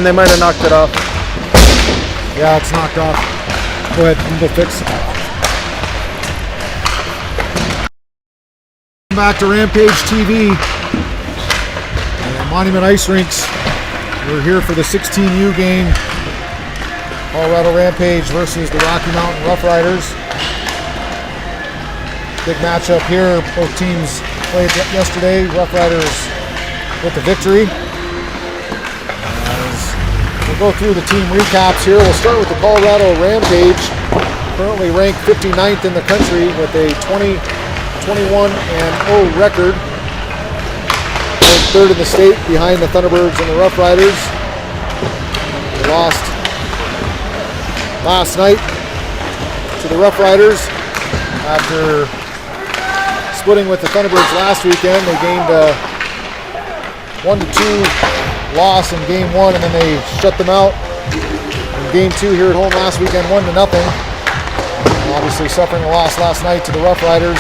they might have knocked it off. Yeah, it's knocked off. Go ahead, go fix it. Back to Rampage TV and Monument Ice Rinks. We're here for the 16U game. Colorado Rampage versus the Rocky Mountain Roughriders. Big matchup here. Both teams played yesterday. Roughriders with the victory. As we'll go through the team recaps here. We'll start with the Colorado Rampage, currently ranked 59th in the country with a 20-21-0 record. Ranked third in the state behind the Thunderbirds and the Roughriders. They lost last night to the Roughriders after splitting with the Thunderbirds last weekend. They gained a 1-2 loss in game 1, and then they shut them out in game 2 here at home last weekend, 1-0. And obviously suffering a loss last night to the Roughriders.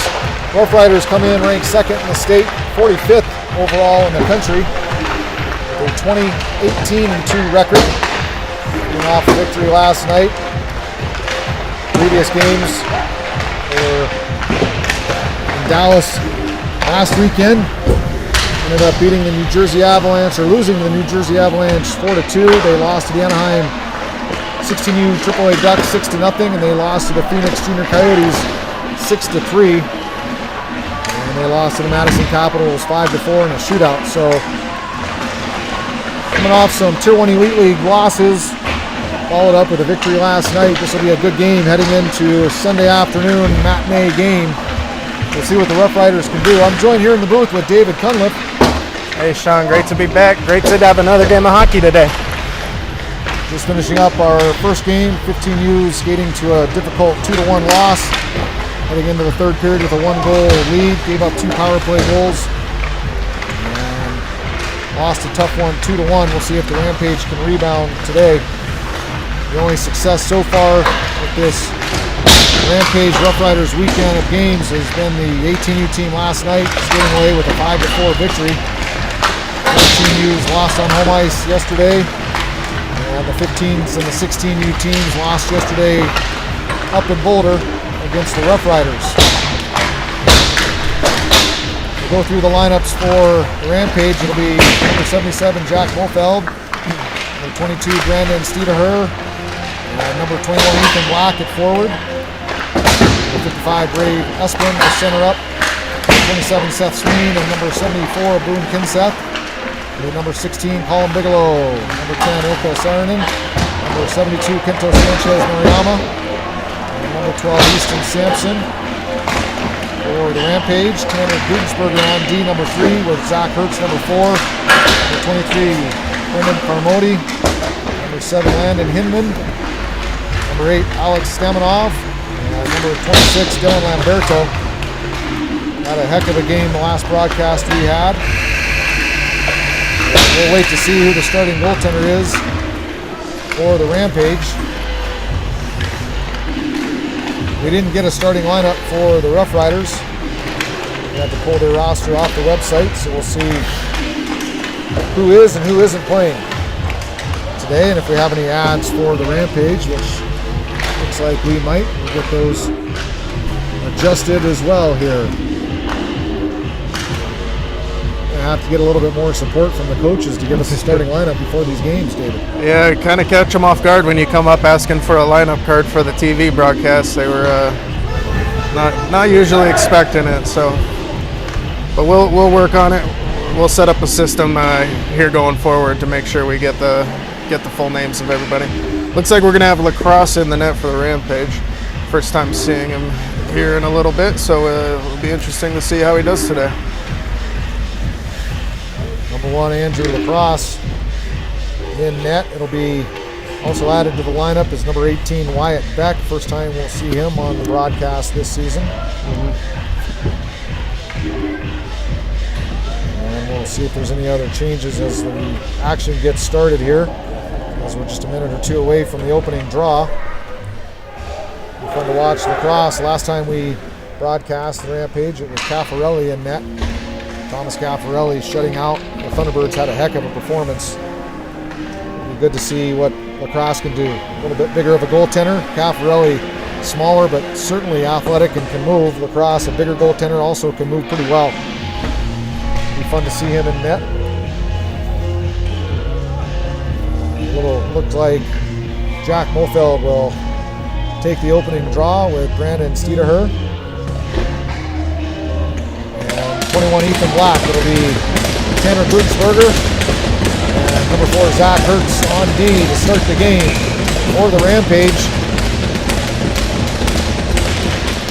Roughriders come in ranked 2nd in the state, 45th overall in the country. A 20-18-2 record. Coming off a victory last night. Previous games were in Dallas last weekend. Ended up beating the New Jersey Avalanche, or losing to the New Jersey Avalanche 4-2. They lost to the Anaheim 16U AAA Ducks 6-0, and they lost to the Phoenix Junior Coyotes 6-3. And they lost to the Madison Capitals 5-4 in a shootout. So coming off some Tier 1 Elite League losses, followed up with a victory last night. This will be a good game heading into a Sunday afternoon matinee game. We'll see what the Roughriders can do. I'm joined here in the booth with David Cunliffe. Hey Sean, great to be back. Great to have another game of hockey today. Just finishing up our first game, 15U skating to a difficult 2-1 loss. Heading into the third period with a 1-goal lead. Gave up 2 power play goals. And lost a tough one, 2-1. We'll see if the Rampage can rebound today. The only success so far with this Rampage Roughriders weekend of games has been the 18U team last night, skating away with a 5-4 victory. 14U's lost on home ice yesterday, and the 15s and the 16U teams lost yesterday up in Boulder against the Roughriders. We'll go through the lineups for the Rampage. It'll be number 77, Jack Mofeld, number 22, Brandon Steederher, number 21, Ethan Black at forward, number 55, Brave Esplin to center up, 27, Seth Sween, and number 74, Boone Kinseth. Number 16, Colin Bigelow, number 10, Ilko Saarinen, number 72, Kento Sanchez Mariama, and number 12, Easton Sampson. For the Rampage, Tanner Gugensberger on D, number 3, with Zach Hertz, number 4, number 23, Brendan Carmody, number 7, Landon Hinman, number 8, Alex Stamanov, and number 26, Dylan Lamberto. Had a heck of a game the last broadcast we had. We'll wait to see who the starting goaltender is for the Rampage. We didn't get a starting lineup for the Roughriders. We had to pull their roster off the website, so we'll see who is and who isn't playing today. And if we have any ads for the Rampage, which looks like we might, we'll get those adjusted as well here. Have to get a little bit more support from the coaches to give us a starting lineup before these games, David. Yeah, kind of catch them off guard when you come up asking for a lineup card for the TV broadcast. They were not usually expecting it, so. But we'll work on it. We'll set up a system here going forward to make sure we get the full names of everybody. Looks like we're gonna have Lacrosse in the net for the Rampage. First time seeing him here in a little bit, so it'll be interesting to see how he does today. Number 1, Andrew Lacrosse in net. It'll be also added to the lineup is number 18, Wyatt Beck. First time we'll see him on the broadcast this season. And we'll see if there's any other changes as the action gets started here, as we're just a minute or two away from the opening draw. It'll be fun to watch Lacrosse. Last time we broadcast the Rampage, it was Caffarelli in net. Thomas Caffarelli shutting out the Thunderbirds. Had a heck of a performance. good to see what lacrosse can do. A little bit bigger of a goaltender. Caffarelli smaller, but certainly athletic and can move. Lacrosse, a bigger goaltender, also can move pretty well. Be fun to see him in net. Looks like Jack Mofeld will take the opening draw with Brandon Steederher. And 21 Ethan Black. It'll be Tanner Glutensberger and number 4 Zach Hertz on D to start the game for the Rampage.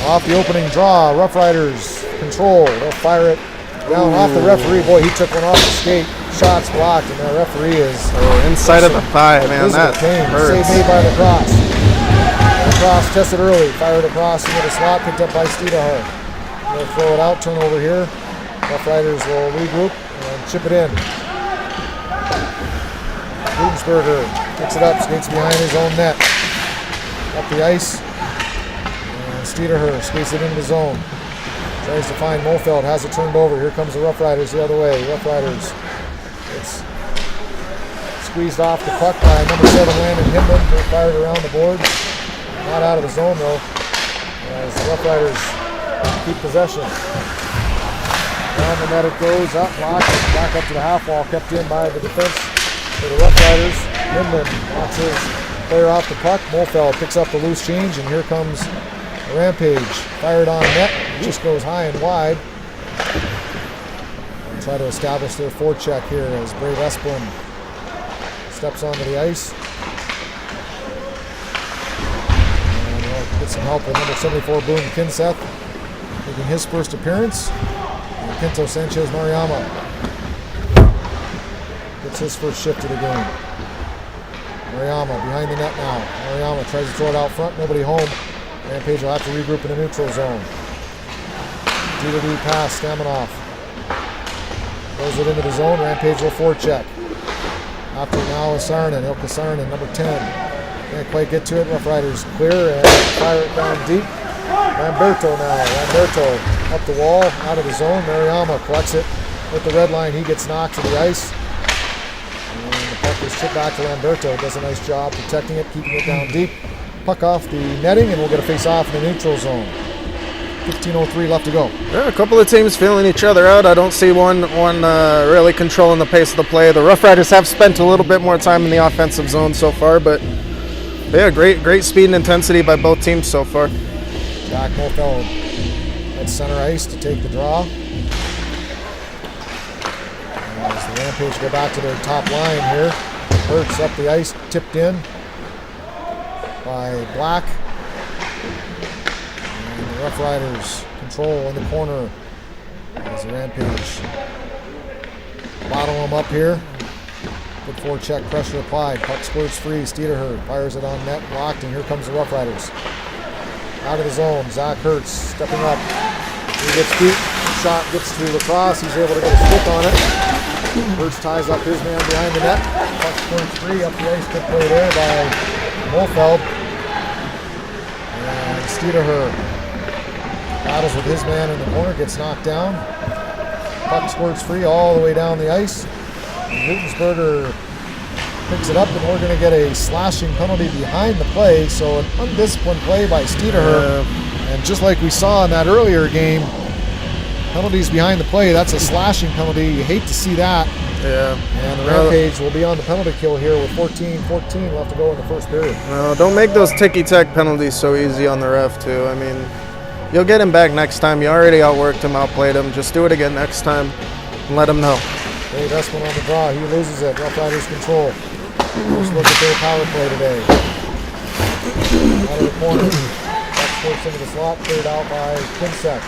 Off the opening draw, Roughriders control. They'll fire it down off the referee. Boy, he took one off the skate. Shots blocked, and the referee is inside of the thigh, man. That hurts. Save made by Lacrosse. Lacrosse tested early, fired across into the slot, picked up by Steederher. They'll throw it out, turnover here. Roughriders will regroup and chip it in. Glutensberger picks it up, skates behind his own net. Up the ice. And Steederher skates it into the zone. Tries to find Mofeld, has it turned over. Here comes the Roughriders the other way. Roughriders. It's squeezed off the puck by number 7 Landon Himlin. They're fired around the board. Not out of the zone though, as the Roughriders keep possession. Down the net it goes, up, blocked, back up to the half wall, kept in by the defense for the Roughriders. Himlin knocks his player off the puck. Mofeld picks up the loose change, and here comes Rampage. Fired on net, just goes high and wide. Try to establish their forecheck here as Brave Esplin steps onto the ice. And we'll get some help with number 74 Boone Kinseth making his first appearance. And Pinto Sanchez Mariama gets his first shift of the game. Mariama behind the net now. Mariama tries to throw it out front, nobody home. Rampage will have to regroup in the neutral zone. D-to-D pass, Staminoff. Throws it into the zone, Rampage will forecheck. After now is Saarinen, Ilkka Saarinen, number 10. Can't quite get to it, Roughriders clear and fire it down deep. Lamberto now, Lamberto up the wall, out of the zone. Mariama collects it with the red line, he gets knocked to the ice. And the puck is chipped back to Lamberto, does a nice job protecting it, keeping it down deep. Puck off the netting, and we'll get a face-off in the neutral zone. 15:03 left to go. Yeah, a couple of teams feeling each other out. I don't see one really controlling the pace of the play. The Roughriders have spent a little bit more time in the offensive zone so far, but yeah, great speed and intensity by both teams so far. Jack Mofeld at center ice to take the draw. As the Rampage go back to their top line here. Hertz up the ice, tipped in by Black. And the Roughriders control in the corner as the Rampage bottle them up here. Good forecheck, pressure applied. Puck squirts free. Steederher fires it on net, blocked, and here comes the Roughriders. Out of the zone, Zach Hertz stepping up. He gets beat. Shot gets through Lacrosse. He's able to get a stick on it. Hertz ties up his man behind the net. Puck squirts free up the ice. Good play there by Mofeld. And Steederher battles with his man in the corner, gets knocked down. Puck squirts free all the way down the ice. Glutensberger picks it up, and we're going to get a slashing penalty behind the play. So an undisciplined play by Steederher. And just like we saw in that earlier game, penalties behind the play, that's a slashing penalty. You hate to see that. Yeah. And the Rampage will be on the penalty kill here with 14-14 left to go in the first period. No, don't make those ticky-tack penalties so easy on the ref, too. I mean, you'll get him back next time. You already outworked him, outplayed him. Just do it again next time and let him know. Dave Esplin on the draw. He loses it. Roughriders control. First look at their power play today. Out of the corner. Puck squirts into the slot. Cleared out by Kinseth.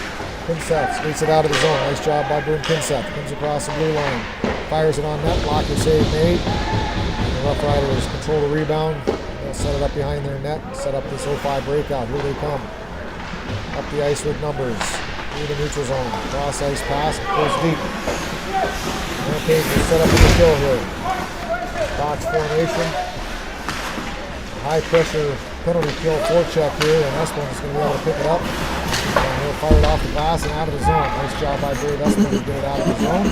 Kinseth skates it out of the zone. Nice job by Boone Kinseth. Comes across the blue line. Fires it on net. Blocker save made. And the Roughriders control the rebound. They'll set it up behind their net. Set up this 0-5 breakout. Here they come. Up the ice with numbers. Through the neutral zone. Cross ice pass. Goes deep. Rampage will set up in the kill here. Box formation. High pressure penalty kill forecheck here, and Esplin is going to be able to pick it up. And he'll fire it off the glass and out of the zone. Nice job by Dave Esplin to get it out of the zone.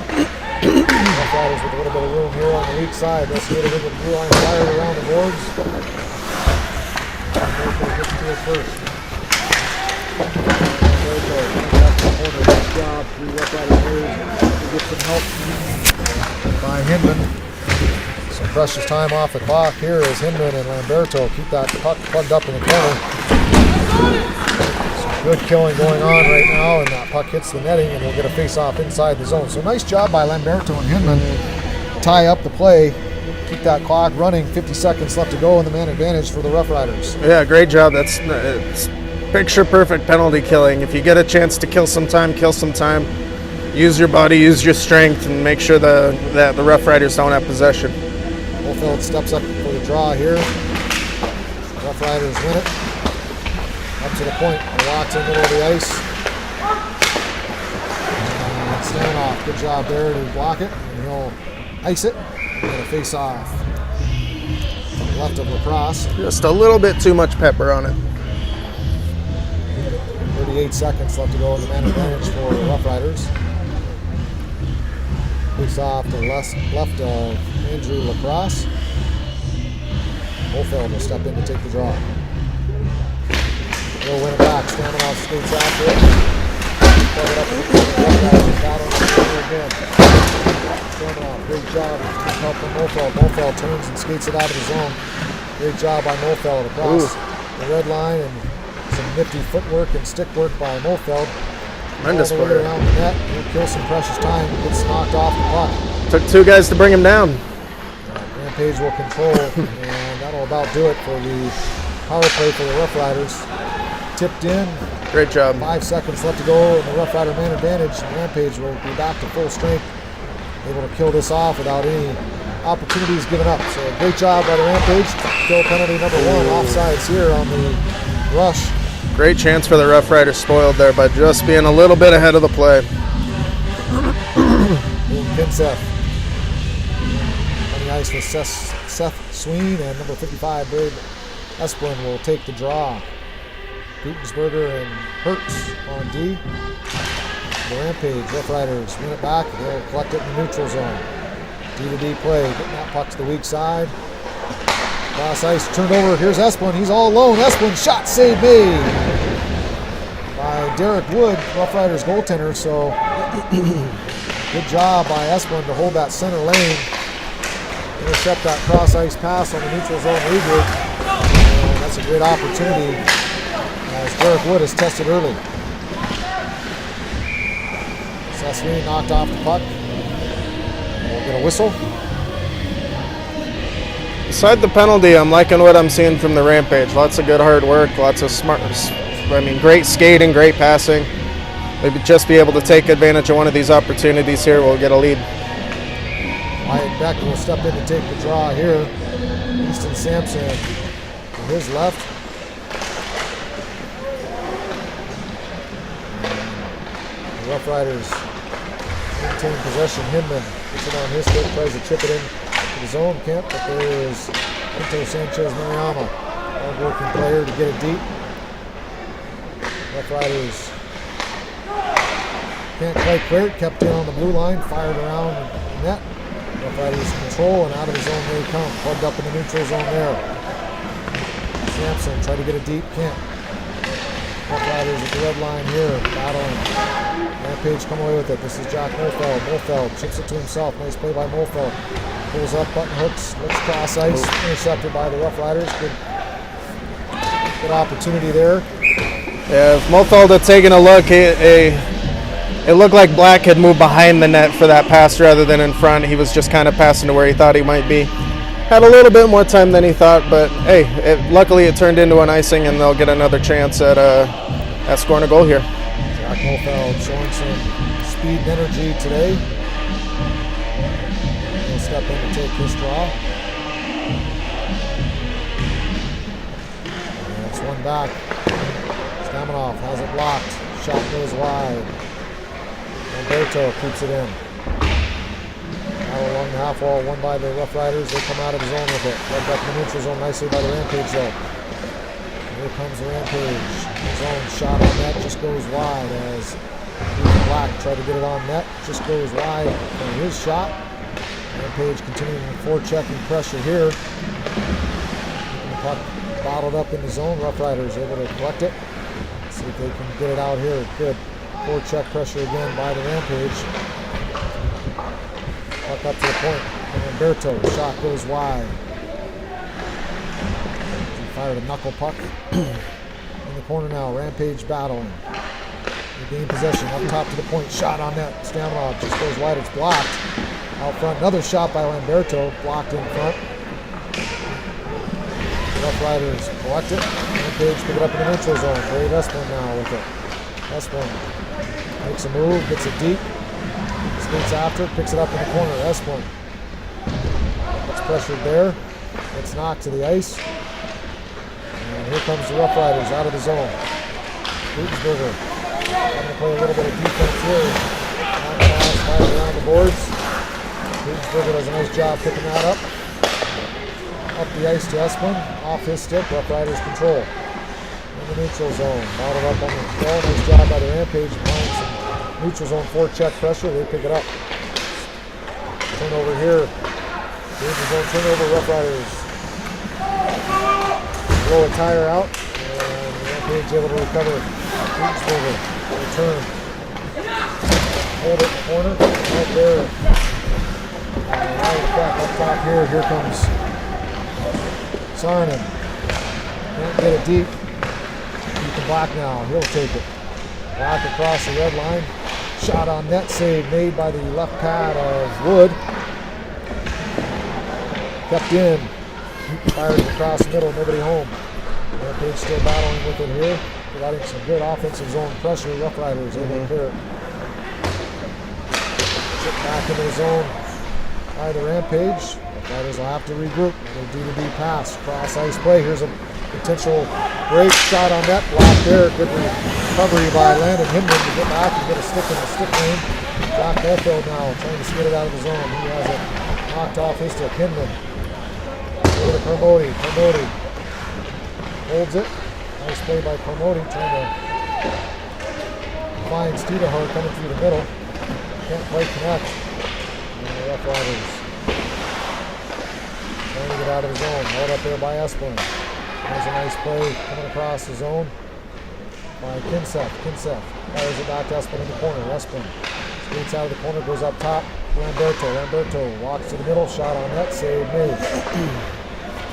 Roughriders with a little bit of room here on the weak side. Investigator with the blue line fired around the boards. Gets to it first. Nice job. 3 Roughriders players to get some help by Hinman. Some precious time off the clock here as Hinman and Lamberto keep that puck plugged up in the corner. Some good killing going on right now, and that puck hits the netting and we'll get a face-off inside the zone. So nice job by Lamberto and Hinman to tie up the play, keep that clock running. 50 seconds left to go, and the man advantage for the Roughriders. Yeah, great job. It's picture perfect penalty killing. If you get a chance to kill some time, kill some time. Use your body, use your strength, and make sure that the Roughriders don't have possession. Wolfeld steps up for the draw here. Roughriders win it. Up to the point. Locks in the middle of the ice. And Stanoff, good job there to block it. And he'll ice it. And get a face off. Left of lacrosse. Just a little bit too much pepper on it. 38 seconds left to go in the man advantage for the Roughriders. Face off to the left of Andrew Lacrosse. Wolfeld will step in to take the draw. He'll win it back. Staminoff skates after it. Plug it up in the Roughriders battle again. Staminoff, great job. Good help from Wolfeld. Wolfeld turns and skates it out of the zone. Great job by Wolfeld across the red line, and some nifty footwork and stick work by Wolfeld. Tremendous all the way around the net. He'll kill some precious time. Gets knocked off the puck. Took 2 guys to bring him down. Rampage will control, and that'll about do it for the power play for the Roughriders. Tipped in. Great job. 5 seconds left to go, and the Rough Rider man advantage. Rampage will be back to full strength, able to kill this off without any opportunities given up. So great job by the Rampage. Kill penalty number 1. Offsides here on the rush. Great chance for the Roughriders, spoiled there by just being a little bit ahead of the play. Kinseth on the ice with Seth Sween, and number 55, Babe Esplin, will take the draw. Gutensberger and Hertz on D. The Rampage, Roughriders win it back. They'll collect it in the neutral zone. D-to-D play, getting that puck to the weak side. Cross ice, turned over. Here's Esplin. He's all alone. Esplin, shot save made by Derek Wood, Roughriders goaltender. So good job by Esplin to hold that center lane, intercept that cross ice pass on the neutral zone regroup. And that's a great opportunity as Derek Wood is tested early. Sassuini knocked off the puck. We'll get a whistle. Beside the penalty, I'm liking what I'm seeing from the Rampage. Lots of good hard work, lots of great skating, great passing. Maybe just be able to take advantage of one of these opportunities here. We'll get a lead. Wyatt Beck will step in to take the draw here. Easton Sampson to his left. The Roughriders maintain possession. Hinman gets it on his foot, tries to chip it in to the zone. Can't, but there is Pinto Sanchez Mariama, hard-working player to get it deep. Roughriders can't quite clear it, kept in on the blue line, fired around the net. Roughriders control, and out of the zone they come. Plugged up in the neutral zone there. Sampson tried to get it deep, can't. Roughriders at the red line here, battling. Rampage come away with it. This is Jack Molfeld. Molfeld chips it to himself. Nice play by Molfeld. Pulls up, button hooks, looks cross ice, intercepted by the Roughriders. Good opportunity there. Yeah, if Molfeld had taken a look, it looked like Black had moved behind the net for that pass rather than in front. He was just kind of passing to where he thought he might be. Had a little bit more time than he thought, but hey, luckily it turned into an icing, and they'll get another chance at scoring a goal here. Jack Molfeld showing some speed and energy today. He'll step in to take this draw. And it's one back. Staminoff has it blocked. Shot goes wide. Lamberto keeps it in. Now along the half wall, won by the Roughriders. They come out of the zone with it. Led up in the neutral zone nicely by the Rampage though. Here comes the Rampage. His own shot on that just goes wide as Black tried to get it on net, just goes wide on his shot. Rampage continuing with forecheck and pressure here. Keeping the puck bottled up in the zone. Roughriders able to collect it. See if they can get it out here. Good. Forecheck pressure again by the Rampage. Puck up to the point. And Humberto, shot goes wide. He fired a knuckle puck. In the corner now, Rampage battling. They gain possession, up top to the point, shot on net. Stamanov just goes wide, it's blocked. Out front, another shot by Lamberto, blocked in front. Roughriders collect it. Rampage pick it up in the neutral zone. Dave Esplin now with it. Esplin makes a move, gets it deep. Skates after, picks it up in the corner. Esplin gets pressured there. It's knocked to the ice. And here comes the Roughriders out of the zone. Gutensberger going to play a little bit of defense here. Fire around the boards. Gutensberger does a nice job picking that up. Up the ice to Esplin. Off his stick. Roughriders control. In the neutral zone. Bottled up on the ball. Nice job by the Rampage. Applying some neutral zone forecheck pressure. They pick it up. Turnover here. Neutral zone turnover. Roughriders blow a tire out. And the Rampage able to recover. Gutensberger. Return. Hold it in the corner. Right there. And right back up top here. Here comes Sarnen. Can't get it deep. Ethan Black now. He'll take it. Black across the red line. Shot on net save made by the left pad of Wood. Kept in. Fired it across the middle. Nobody home. Rampage still battling with it here. Providing some good offensive zone pressure. Roughriders able to clear it. Chip back into the zone by the Rampage. Roughriders will have to regroup. They'll do the D pass. Cross ice play. Here's a potential break shot on net. Block there. Good recovery by Landon Hinman to get back and get a stick in the stick lane. Jack Mofield now trying to skid it out of the zone. He has it knocked off his stick. Hinman. Over to Permody. Permody holds it. Nice play by Permody, trying to find Stedehar coming through the middle. Can't quite connect. And the Roughriders trying to get out of the zone. Held up there by Esplin. There's a nice play coming across the zone by Kinseth. Kinseth fires it back to Esplin in the corner. Esplin skates out of the corner, goes up top. Lamberto. Lamberto walks to the middle. Shot on net. Save made.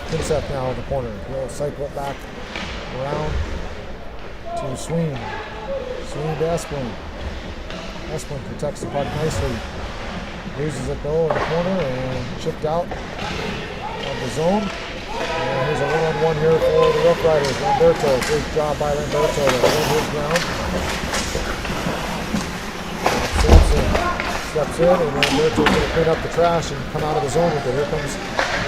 Kinseth now in the corner. He'll cycle it back around to Sween. Sween to Esplin. Esplin protects the puck nicely. Loses it though in the corner and chipped out of the zone. And here's a one-on-one here for the Roughriders. Lamberto, great job by Lamberto to hold his ground. Simpson steps in and Lamberto's going to clean up the trash and come out of the zone with it. Here comes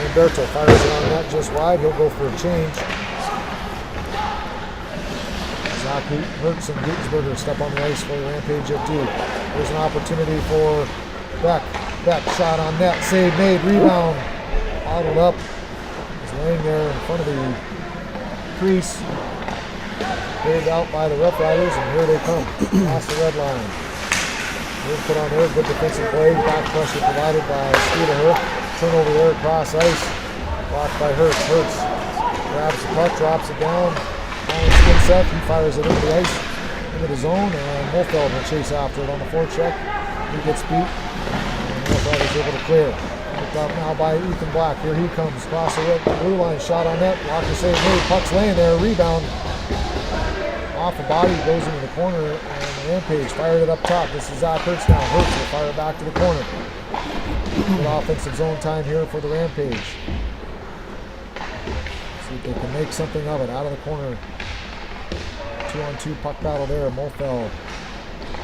Lamberto, fires it on net just wide. He'll go for a change. Zach Hertz and Gutensberger step on the ice for the Rampage at 2. There's an opportunity for Beck. Beck shot on net, save made, rebound, bottled up. He's laying there in front of the crease. Cleared out by the Roughriders, and here they come, past the red line. Good put on there, good defensive play, back pressure provided by Stedehar. Turnover there across ice, blocked by Hertz. Hertz grabs the puck, drops it down. Kinseth, he fires it into the ice, into the zone, and Mofield will chase after it on the forecheck. He gets beat, and Mofield is able to clear. Picked up now by Ethan Black. Here he comes, across the red blue line, shot on net, locker save made, puck's laying there, rebound. Off the body, goes into the corner, and the Rampage fired it up top. This is Zach Hertz now. Hertz will fire it back to the corner. Good offensive zone time here for the Rampage. See if they can make something of it out of the corner. 2-on-2 puck battle there. Mofield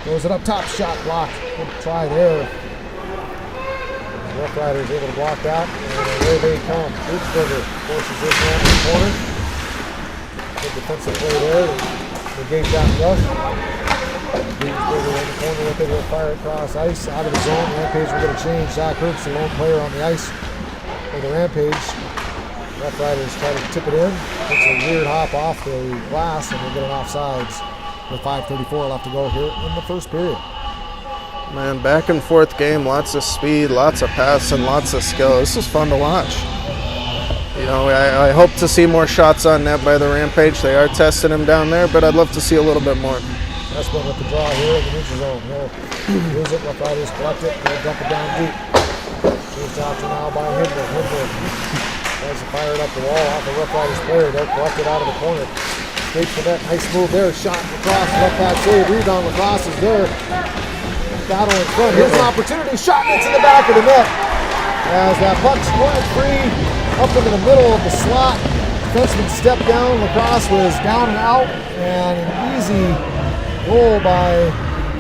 throws it up top, shot blocked. Good try there. The Roughriders able to block that, and away they come. Gutensberger forces this man in the corner. Good defensive play there to negate that rush. Gutensberger in the corner with it. He'll fire across ice out of the zone. Rampage will get a change. Zach Hertz, the lone player on the ice for the Rampage. Roughriders try to tip it in. It's a weird hop off the glass, and we'll get an offsides with 5:34 left to go here in the first period. Man, back and forth game, lots of speed, lots of pass, and lots of skill. This is fun to watch. You know, I hope to see more shots on net by the Rampage. They are testing him down there, but I'd love to see a little bit more. Esplin with the draw here in the neutral zone. He'll lose it, Roughriders collect it, they'll dump it down deep. He's after now by Hindman. Hindman tries to fire it up the wall off the Roughriders player. They'll collect it out of the corner. Straight for that, nice move there, shot lacrosse, left back save, rebound, lacrosse is there. Battle in front, here's an opportunity, shot gets in the back of the net. As that puck's going free, up into the middle of the slot. Defenseman stepped down, lacrosse was down and out, and an easy goal by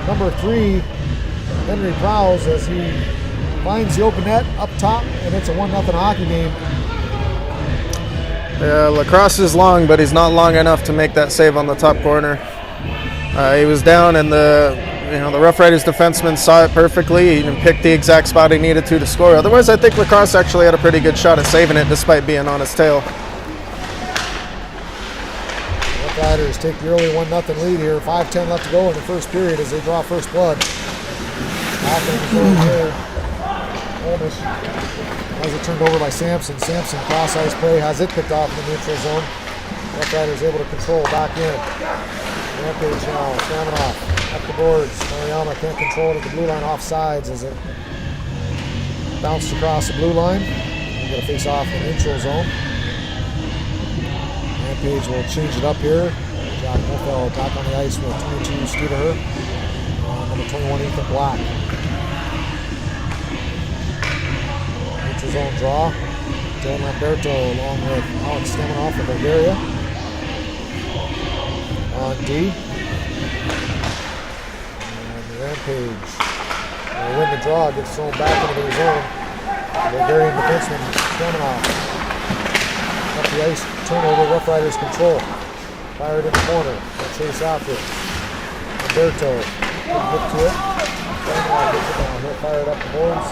number 3, Henry Prowse, as he finds the open net up top, and it's a 1-0 hockey game. Yeah, lacrosse is long, but he's not long enough to make that save on the top corner. He was down, and the Roughriders defenseman saw it perfectly. He picked the exact spot he needed to score. Otherwise, I think lacrosse actually had a pretty good shot at saving it, despite being on his tail. Roughriders take the early 1-0 lead here. 5:10 left to go in the first period as they draw first blood. Hawkins over there. Olmish has it turned over by Sampson. Sampson cross-ice play, has it picked off in the neutral zone. Roughriders able to control back in. Rampage now, Staminoff up the boards. Mariama can't control it at the blue line, offsides as it bounced across the blue line. We're going to face off in the neutral zone. Rampage will change it up here. Jack Mofel back on the ice with 22 Studer. Number 21 Ethan Black. Neutral zone draw. Dylan Lamberto along with Alex Staminoff of Bulgaria. On D. And the Rampage will win the draw, gets thrown back into the zone. Bulgarian defenseman Staminoff up the ice, turnover, Roughriders control. Fired in the corner, they'll chase after it. Lamberto couldn't get to it. Staminoff gets it down, he'll fire it up the boards.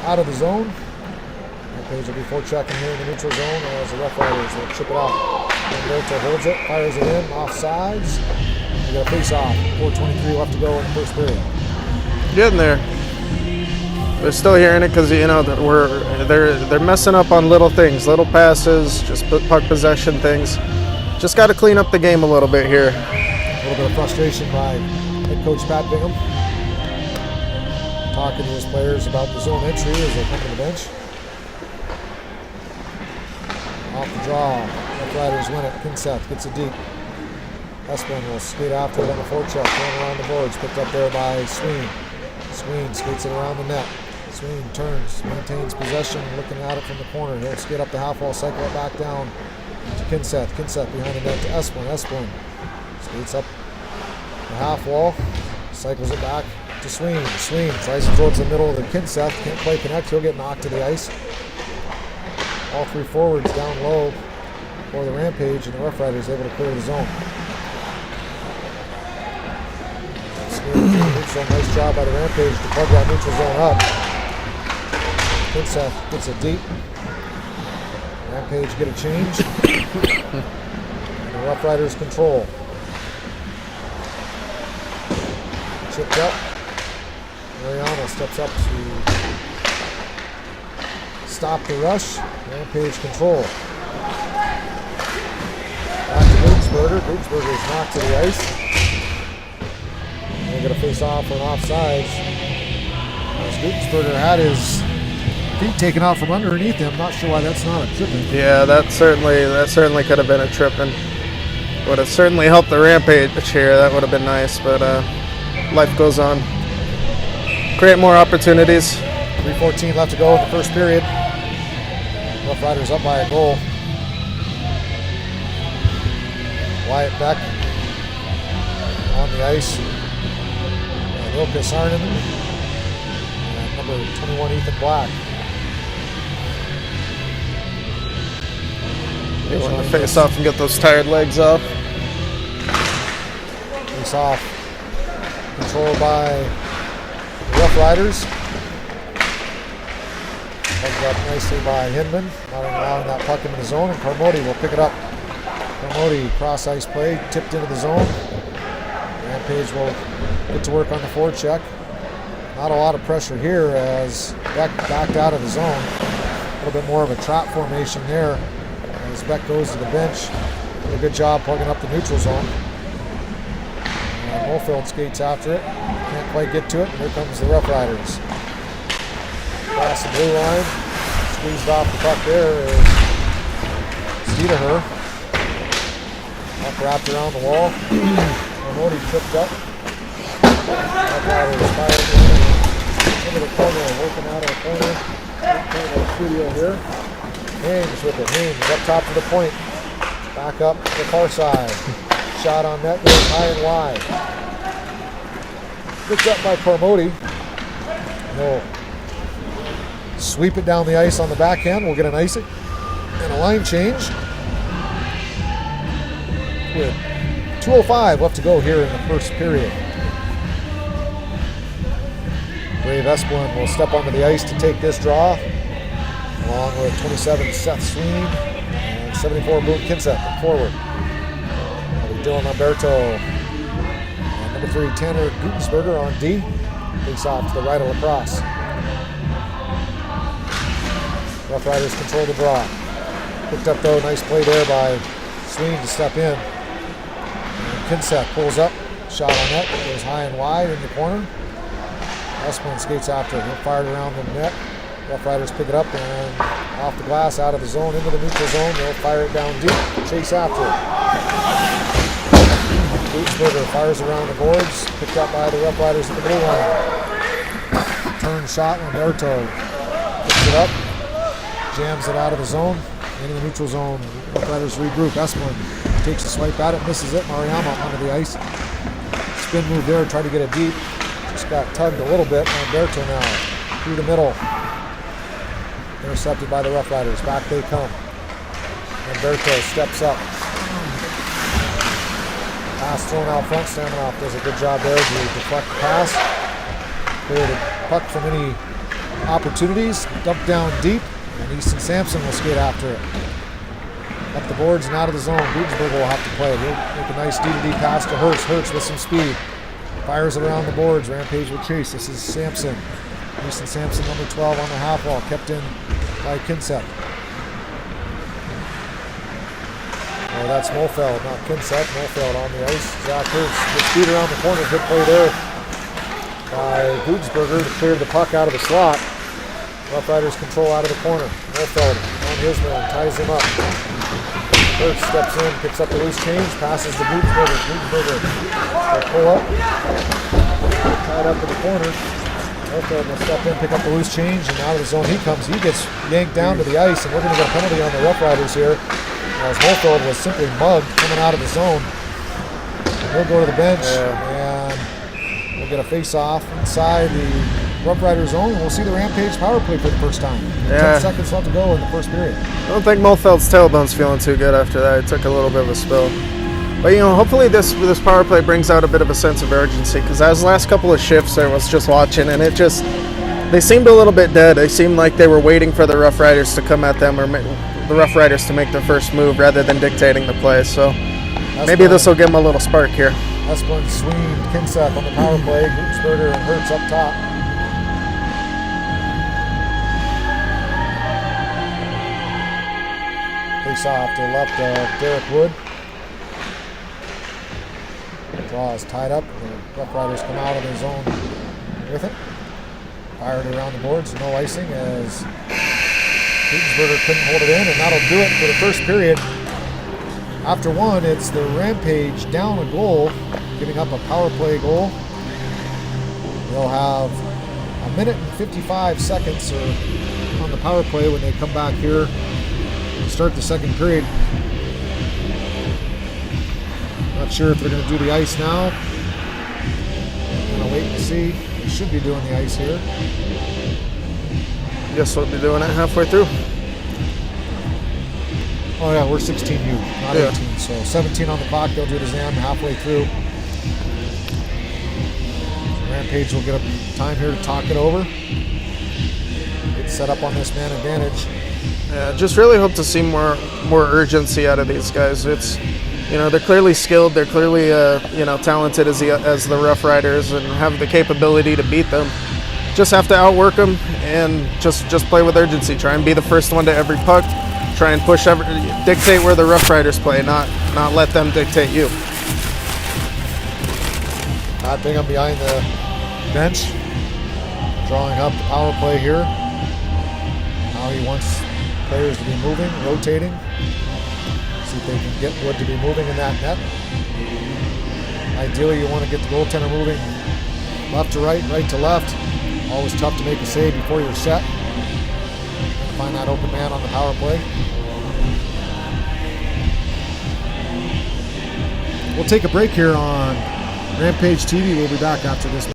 Out of the zone. Rampage will be forechecking here in the neutral zone as the Roughriders will chip it out. Lamberto holds it, fires it in, offsides. We got a face-off. 4:23 left to go in the first period. Getting there. We're still hearing it because they're messing up on little things, little passes, just puck possession things. Just got to clean up the game a little bit here. A little bit of frustration by head coach Pat Bingham, talking to his players about the zone entry as they come to the bench. Off the draw. Roughriders win it. Kinseth gets it deep. Esplin will skate after it on the forecheck, going around the boards, picked up there by Sween. Sween skates it around the net. Sween turns, maintains possession, looking at it from the corner. He'll skate up the half wall, cycle it back down to Kinseth. Kinseth behind the net to Esplin. Esplin skates up the half wall, cycles it back to Sween. Sween tries to throw it to the middle of the Kinseth. Can't play connect. He'll get knocked to the ice. All 3 forwards down low for the Rampage, and the Roughriders able to clear the zone. Neutral, nice job by the Rampage to plug that neutral zone up. Kinseth gets it deep. Rampage get a change. And the Roughriders control. Chipped up. Mariano steps up to stop the rush. Rampage control. Back to Gugensberger. Gugensberger is knocked to the ice. They're going to face off for an offsides. As Gugensberger had his feet taken out from underneath him. Not sure why that's not a tripping. Yeah, that certainly could have been a tripping. Would have certainly helped the Rampage here. That would have been nice, but life goes on. Create more opportunities. 3:14 left to go in the first period. Roughriders up by a goal. Wyatt Beck on the ice. Lucas Arnhem. And number 21, Ethan Black. They want to face off and get those tired legs off. Face off. Controlled by the Roughriders. Pucked up nicely by Hinman. Not allowing that puck into the zone, and Carmody will pick it up. Carmody cross ice play, tipped into the zone. Rampage will get to work on the forecheck. Not a lot of pressure here as Beck backed out of the zone. A little bit more of a trap formation there as Beck goes to the bench. Did a good job plugging up the neutral zone. And Mofield skates after it. Can't quite get to it. And here comes the Roughriders. Across the blue line. Squeezed off the puck there is Steederher. Puck wrapped around the wall. Arnoti tripped up. Roughriders fired into the corner, working out of the corner. The studio here. Haynes with it. Haynes up top to the point. Back up to the far side. Shot on net goes high and wide. Picked up by Cormody. We'll sweep it down the ice on the backhand. We'll get an icing and a line change. With 2:05 left to go here in the first period. Brave Esplin will step onto the ice to take this draw, along with 27 Seth Sween and 74 Boone Kinseth forward. Dylan Umberto and number 3 Tanner Gutensberger on D. Face off to the right of lacrosse. Roughriders control the draw. Picked up though, nice play there by Sween to step in. And Kinseth pulls up, shot on net, goes high and wide in the corner. Esplin skates after, he'll fire it around the net. Roughriders pick it up and off the glass, out of the zone, into the neutral zone. They'll fire it down deep, chase after it. Gutensberger fires around the boards, picked up by the Roughriders at the blue line. Turn shot, Umberto picks it up, jams it out of the zone, into the neutral zone. Roughriders regroup. Esplin takes a swipe at it, misses it. Mariyama onto the ice. Spin move there, tried to get it deep. Just got tugged a little bit. Umberto now through the middle. Intercepted by the Roughriders. Back they come. Umberto steps up. Pass thrown out front. Staminoff does a good job there to deflect the pass. Clear the puck from any opportunities. Dump down deep. And Easton Sampson will skate after it. Up the boards and out of the zone. Gutensberger will have to play. He'll make a nice D-to-D pass to Hertz. Hertz with some speed. Fires it around the boards. Rampage will chase. This is Sampson. Easton Sampson, number 12 on the half wall. Kept in by Kinseth. Oh, that's Mofield, not Kinseth. Mofield on the ice. Zach Hertz with speed around the corner. Good play there by Gutensberger to clear the puck out of the slot. Roughriders control out of the corner. Mofield on his man, ties him up. Hertz steps in, picks up the loose change, passes to Gutensberger. Gutensberger will pull up, tied up in the corner. Mofield will step in, pick up the loose change, and out of the zone he comes. He gets yanked down to the ice, and we're going to get a penalty on the Roughriders here, as Mofield was simply mugged coming out of the zone. He'll go to the bench, and we'll get a face-off inside the Roughriders zone, and we'll see the Rampage power play for the first time. 10 seconds left to go in the first period. I don't think Mofield's tailbone's feeling too good after that. He took a little bit of a spill. But, you know, hopefully this power play brings out a bit of a sense of urgency, because as last couple of shifts I was just watching, and they seemed a little bit dead. They seemed like they were waiting for the Roughriders to come at them, or the Roughriders to make their first move rather than dictating the play. So maybe this will give them a little spark here. Esplin, Sween, Kinseth on the power play. Gutensberger and Hertz up top. Face off to the left of Derek Wood. The draw is tied up. The Roughriders come out of the zone with it. Fired around the boards, no icing as Gutensberger couldn't hold it in, and that'll do it for the first period. After one, it's the Rampage down a goal, giving up a power play goal. They'll have a minute and 55 seconds on the power play when they come back here to start the second period. Not sure if they're going to do the ice now. I'm going to wait and see. They should be doing the ice here. Guess we'll be doing it halfway through. Oh yeah, we're 16U, not 18. So 17 on the clock. They'll do the Zam halfway through. Rampage will get a time here to talk it over. Get set up on this man advantage. Yeah, just really hope to see more urgency out of these guys. they're clearly skilled. They're clearly, talented as the Roughriders and have the capability to beat them. Just have to outwork them and just play with urgency. Try and be the first one to every puck. Try and dictate where the Roughriders play, not let them dictate you. Todd Bingham behind the bench, drawing up the power play here. Now he wants players to be moving, rotating. See if they can get Wood to be moving in that net. Ideally, you want to get the goaltender moving left to right, right to left. Always tough to make a save before you're set. Find that open man on the power play. We'll take a break here on Rampage TV. We'll be back after this.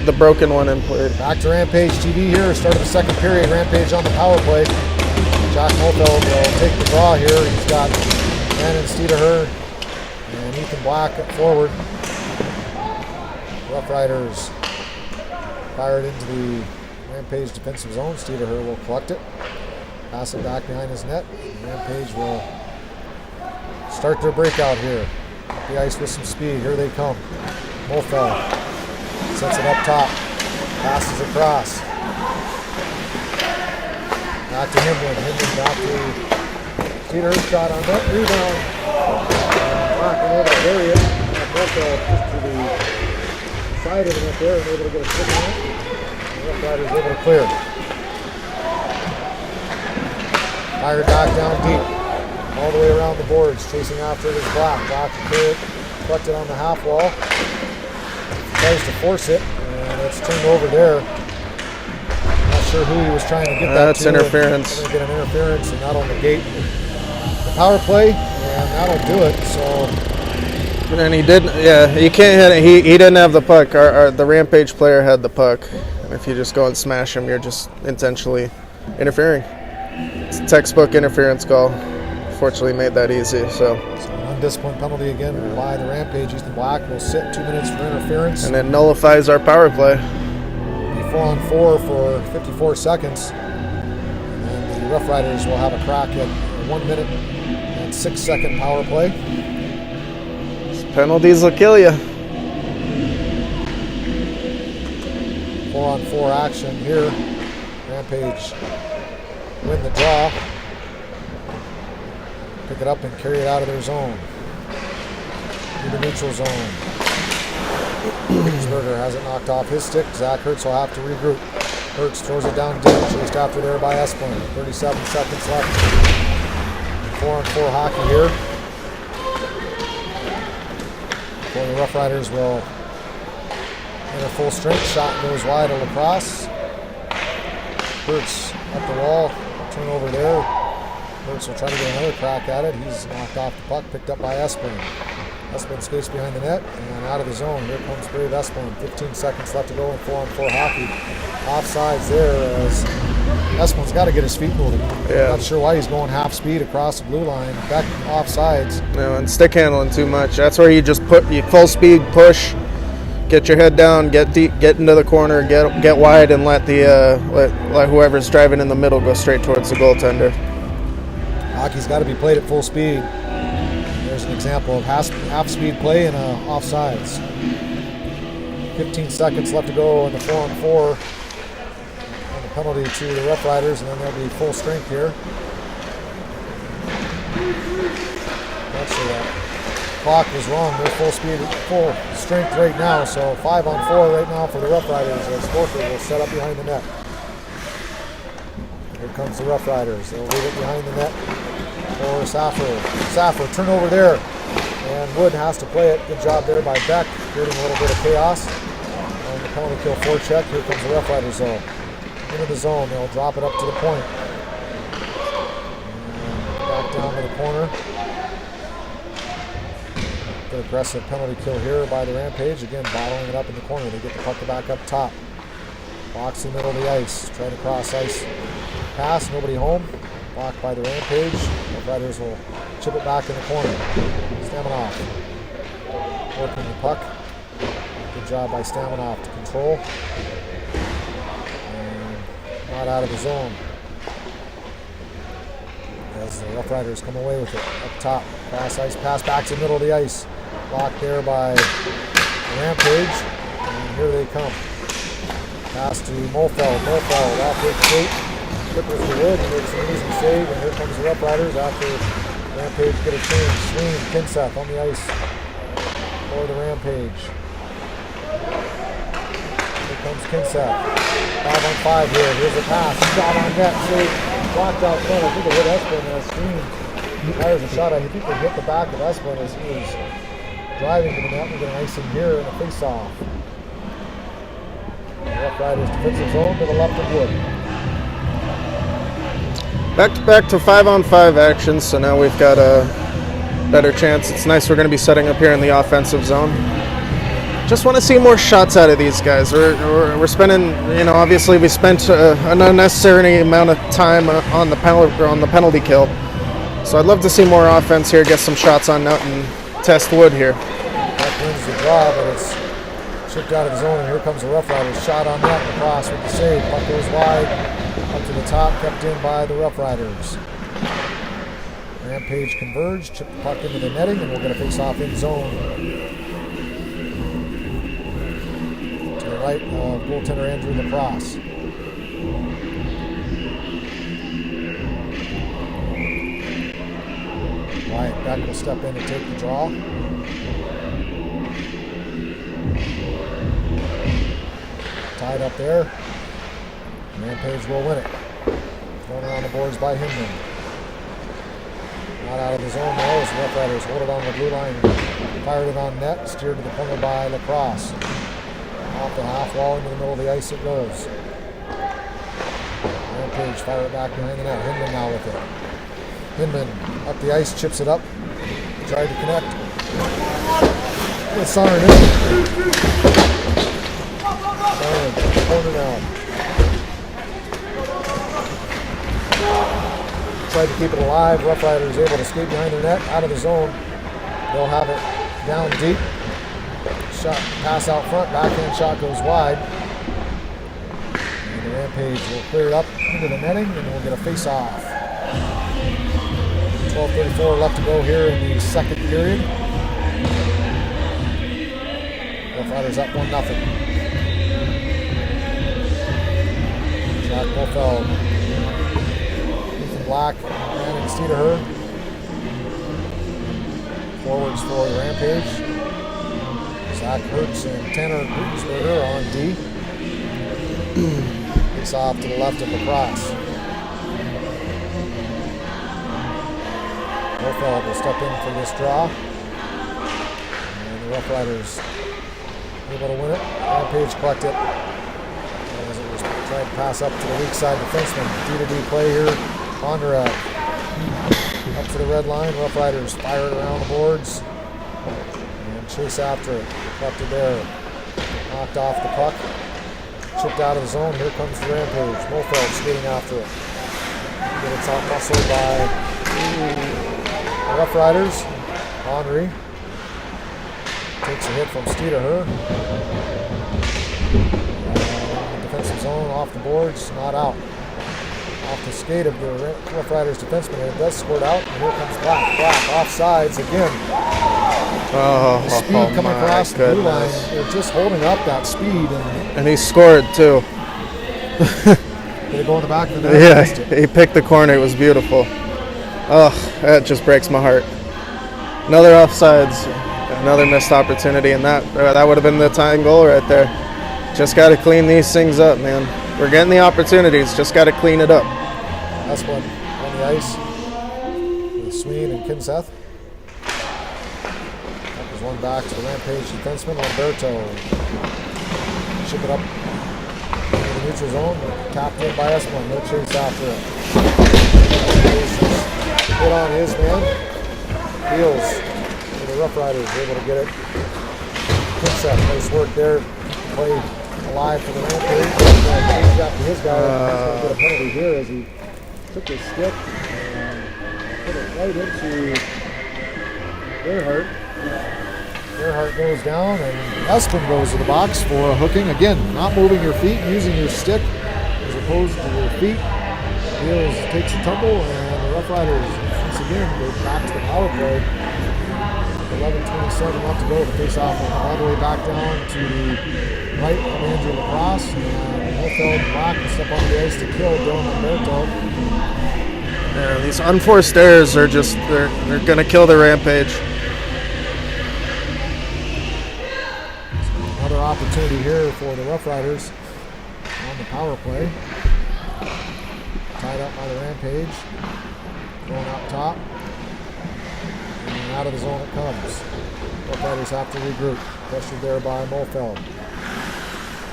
The broken one in play. Back to Rampage TV here. Start of the second period. Rampage on the power play. Jack Mofeld will take the draw here. He's got Brandon Steederher and Ethan Black up forward. Roughriders fired into the Rampage defensive zone. Steederher will collect it. Pass it back behind his net. Rampage will start their breakout here. Up the ice with some speed. Here they come. Mofeld sets it up top, passes across. Back to Himlin, back to Peter, shot on that rebound. Knocking over the area. Mofeld just to the side of the net there and able to get a stick on it. The Roughriders able to clear. Fired back down deep, all the way around the boards, chasing after it is Black. Black to clear it, collected on the half wall. Tries to force it, and it's turned over there. Not sure who he was trying to get that That's to. interference. Going to get an interference, and that'll negate the power play, and that'll do it. So, And he didn't. Yeah, you can't hit it. He didn't have the puck. The Rampage player had the puck. And if you just go and smash him, you're just intentionally interfering. It's a textbook interference call. Fortunately, made that easy. So an undisciplined penalty again by the Rampage. Ethan Black will sit 2 minutes for interference. And it nullifies our power play. Be 4-on-4 for 54 seconds. And the Roughriders will have a crack at a 1 minute and 6 second power play. Penalties will kill you. 4-on-4 action here. Rampage win the draw. Pick it up and carry it out of their zone. To the neutral zone. Higgins-Berger has it knocked off his stick. Zach Hertz will have to regroup. Hertz throws it down deep. Chased after there by Esplin. 37 seconds left. 4-on-4 hockey here. For the Roughriders will enter full strength. Shot goes wide of lacrosse. Hertz up the wall. Turn over there. Hertz will try to get another crack at it. He's knocked off the puck, picked up by Esplin. Esplin skates behind the net and out of the zone. Here comes Brave Esplin. 15 seconds left to go in 4-on-4 hockey. Offsides there as Esplin's got to get his feet moving. Yeah. Not sure why he's going half speed across the blue line. Back offsides. No, and stick handling too much. That's where you just you full speed push, get your head down, get deep, get into the corner, get wide, and let whoever's driving in the middle go straight towards the goaltender. Hockey's got to be played at full speed. There's an example of half-speed play and offsides. 15 seconds left to go in the 4-on-4. And the penalty to the Roughriders, and then they'll be full strength here. That's clock was wrong. They're full speed, full strength right now. So 5-on-4 right now for the Roughriders as Forford will set up behind the net. Here comes the Roughriders. They'll leave it behind the net for Saffer. Saffer, turnover there. And Wood has to play it. Good job there by Beck, creating a little bit of chaos. And the penalty kill forecheck. Here comes the Roughriders zone. Into the zone. They'll drop it up to the point. And back down to the corner. Good aggressive penalty kill here by the Rampage. Again, bottling it up in the corner. They get the puck back up top. Box in the middle of the ice. Trying to cross ice. Pass. Nobody home. Blocked by the Rampage. The Riders will chip it back in the corner. Staminoff. Working the puck. Good job by Staminoff to control. And not out of the zone. As the Roughriders come away with it. Up top. Cross ice. Pass back to the middle of the ice. Blocked there by the Rampage, and here they come. Pass to Mofeld. Mofeld off with skate. Clippers the wood, makes an easy save, and here comes the Roughriders after Rampage get a change. Swing, Kinseth on the ice for the Rampage. Here comes Kinseth. 5-on-5 here. Here's a pass. Shot on net. Save. Blocked out front. I think it hit Esplin as screen. Fires a shot. I think it hit the back of Esplin as he was driving to the net. We're going to ice him here in a face-off. Roughriders defensive zone to the left of Wood. Back to 5-on-5 action, so now we've got a better chance. It's nice we're going to be setting up here in the offensive zone. Just want to see more shots out of these guys. We're spending, obviously we spent an unnecessary amount of time on the penalty kill. So I'd love to see more offense here, get some shots on net and test Wood here. That wins the draw, but it's chipped out of the zone, and here comes the Roughriders. Shot on net, across with the save. Puck goes wide, up to the top, kept in by the Roughriders. Rampage converged, chip the puck into the netting, and we'll get a face-off in zone. To the right of goaltender Andrew Lacrosse. Wyatt Beck will step in and take the draw. Tied up there. Rampage will win it. Thrown around the boards by Hinman. Not out of the zone though, as the Roughriders hold it on the blue line. Fired it on net, steered to the corner by Lacrosse. Off the half wall into the middle of the ice it goes. Rampage fire it back behind the net. Hinman now with it. Hinman up the ice, chips it up. Tried to connect. With Sarn in. Sarn, corner down. Tried to keep it alive. Roughriders able to skate behind their net, out of the zone. They'll have it down deep. Shot, pass out front, backhand shot goes wide. And the Rampage will clear it up into the netting, and we'll get a face-off. 12:34 left to go here in the second period. Roughriders up 1-0. Jack Mofeld, Ethan Black, Brandon Steederher. Forwards for the Rampage. Zach Hertz and Tanner Gutensberger on D. Face off to the left of Lacrosse. Mofeld will step in for this draw. And the Roughriders able to win it. Rampage collect it. As it was trying to pass up to the weak side defenseman. D-to-D play here. Bondarek up to the red line. Roughriders fire it around the boards. And chase after it. Left it there. Knocked off the puck. Chipped out of the zone. Here comes the Rampage. Mofeld skating after it. Get it top muscle by the Roughriders. Henry takes a hit from Steederher. Defensive zone off the boards, not out. Off the skate of the Roughriders defenseman, and it does squirt out. And here comes Black. Black offsides again. Oh, the speed coming across the blue line. They're just holding up that speed. And he scored too. Did it go in the back of the net? Yeah, he picked the corner. It was beautiful. Oh, that just breaks my heart. Another offsides, another missed opportunity, and that would have been the tying goal right there. Just got to clean these things up, man. We're getting the opportunities, just got to clean it up. Last one on the ice with Sween and Kinseth. There's one back to the Rampage defenseman, Lamberto. Ship it up into the neutral zone, tapped in by Esplin. No chase after it. Hit on his man. Heels for the Roughriders, able to get it. Kinseth, nice work there. Play alive for the Rampage. Changed after his guy. He's going to get a penalty here as he took his stick and put it right into Earhart. Earhart goes down and Esplin goes to the box for a hooking. Again, not moving your feet, using your stick as opposed to your feet. Heels takes a tumble and the Roughriders once again go back to the power play. 11:27 left to go. The face-off will come all the way back down to the right of Andrew Lacrosse. And Holfeld Black will step on the ice to kill Dylan Lamberto. Yeah, these unforced errors are just, they're going to kill the Rampage. Another opportunity here for the Roughriders on the power play. Tied up by the Rampage. Going up top. And out of the zone it comes. Roughriders have to regroup. Pressured there by Molfeld.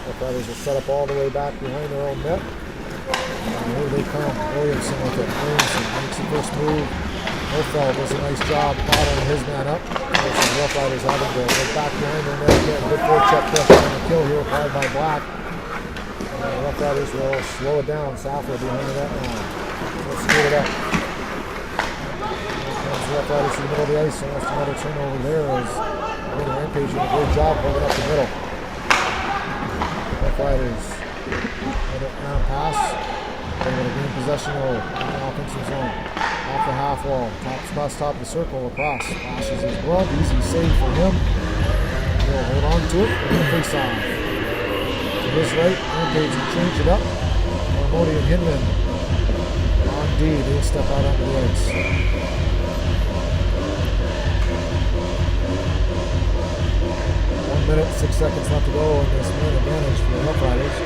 Roughriders will set up all the way back behind their own net. And here they come. Williamson with it. Williamson makes the first move. Molfeld does a nice job bottling his man up. The Roughriders having to go back behind their net again. Good forecheck pressure on the kill here applied by Black. And the Roughriders will slow it down. Safra behind the net now. Let's speed it up. Roughriders to the middle of the ice, almost another turnover there as the Rampage doing a great job holding up the middle. Roughriders now pass. They're going to gain possession in the offensive zone. Off the half wall, across top of the circle, across. Flashes his glove, easy save for him. He'll hold on to it, and the face off. To his right, Rampage will change it up. Marmody and Hinman on D, they step out onto the ice. 1 minute, 6 seconds left to go in this man advantage for the Roughriders.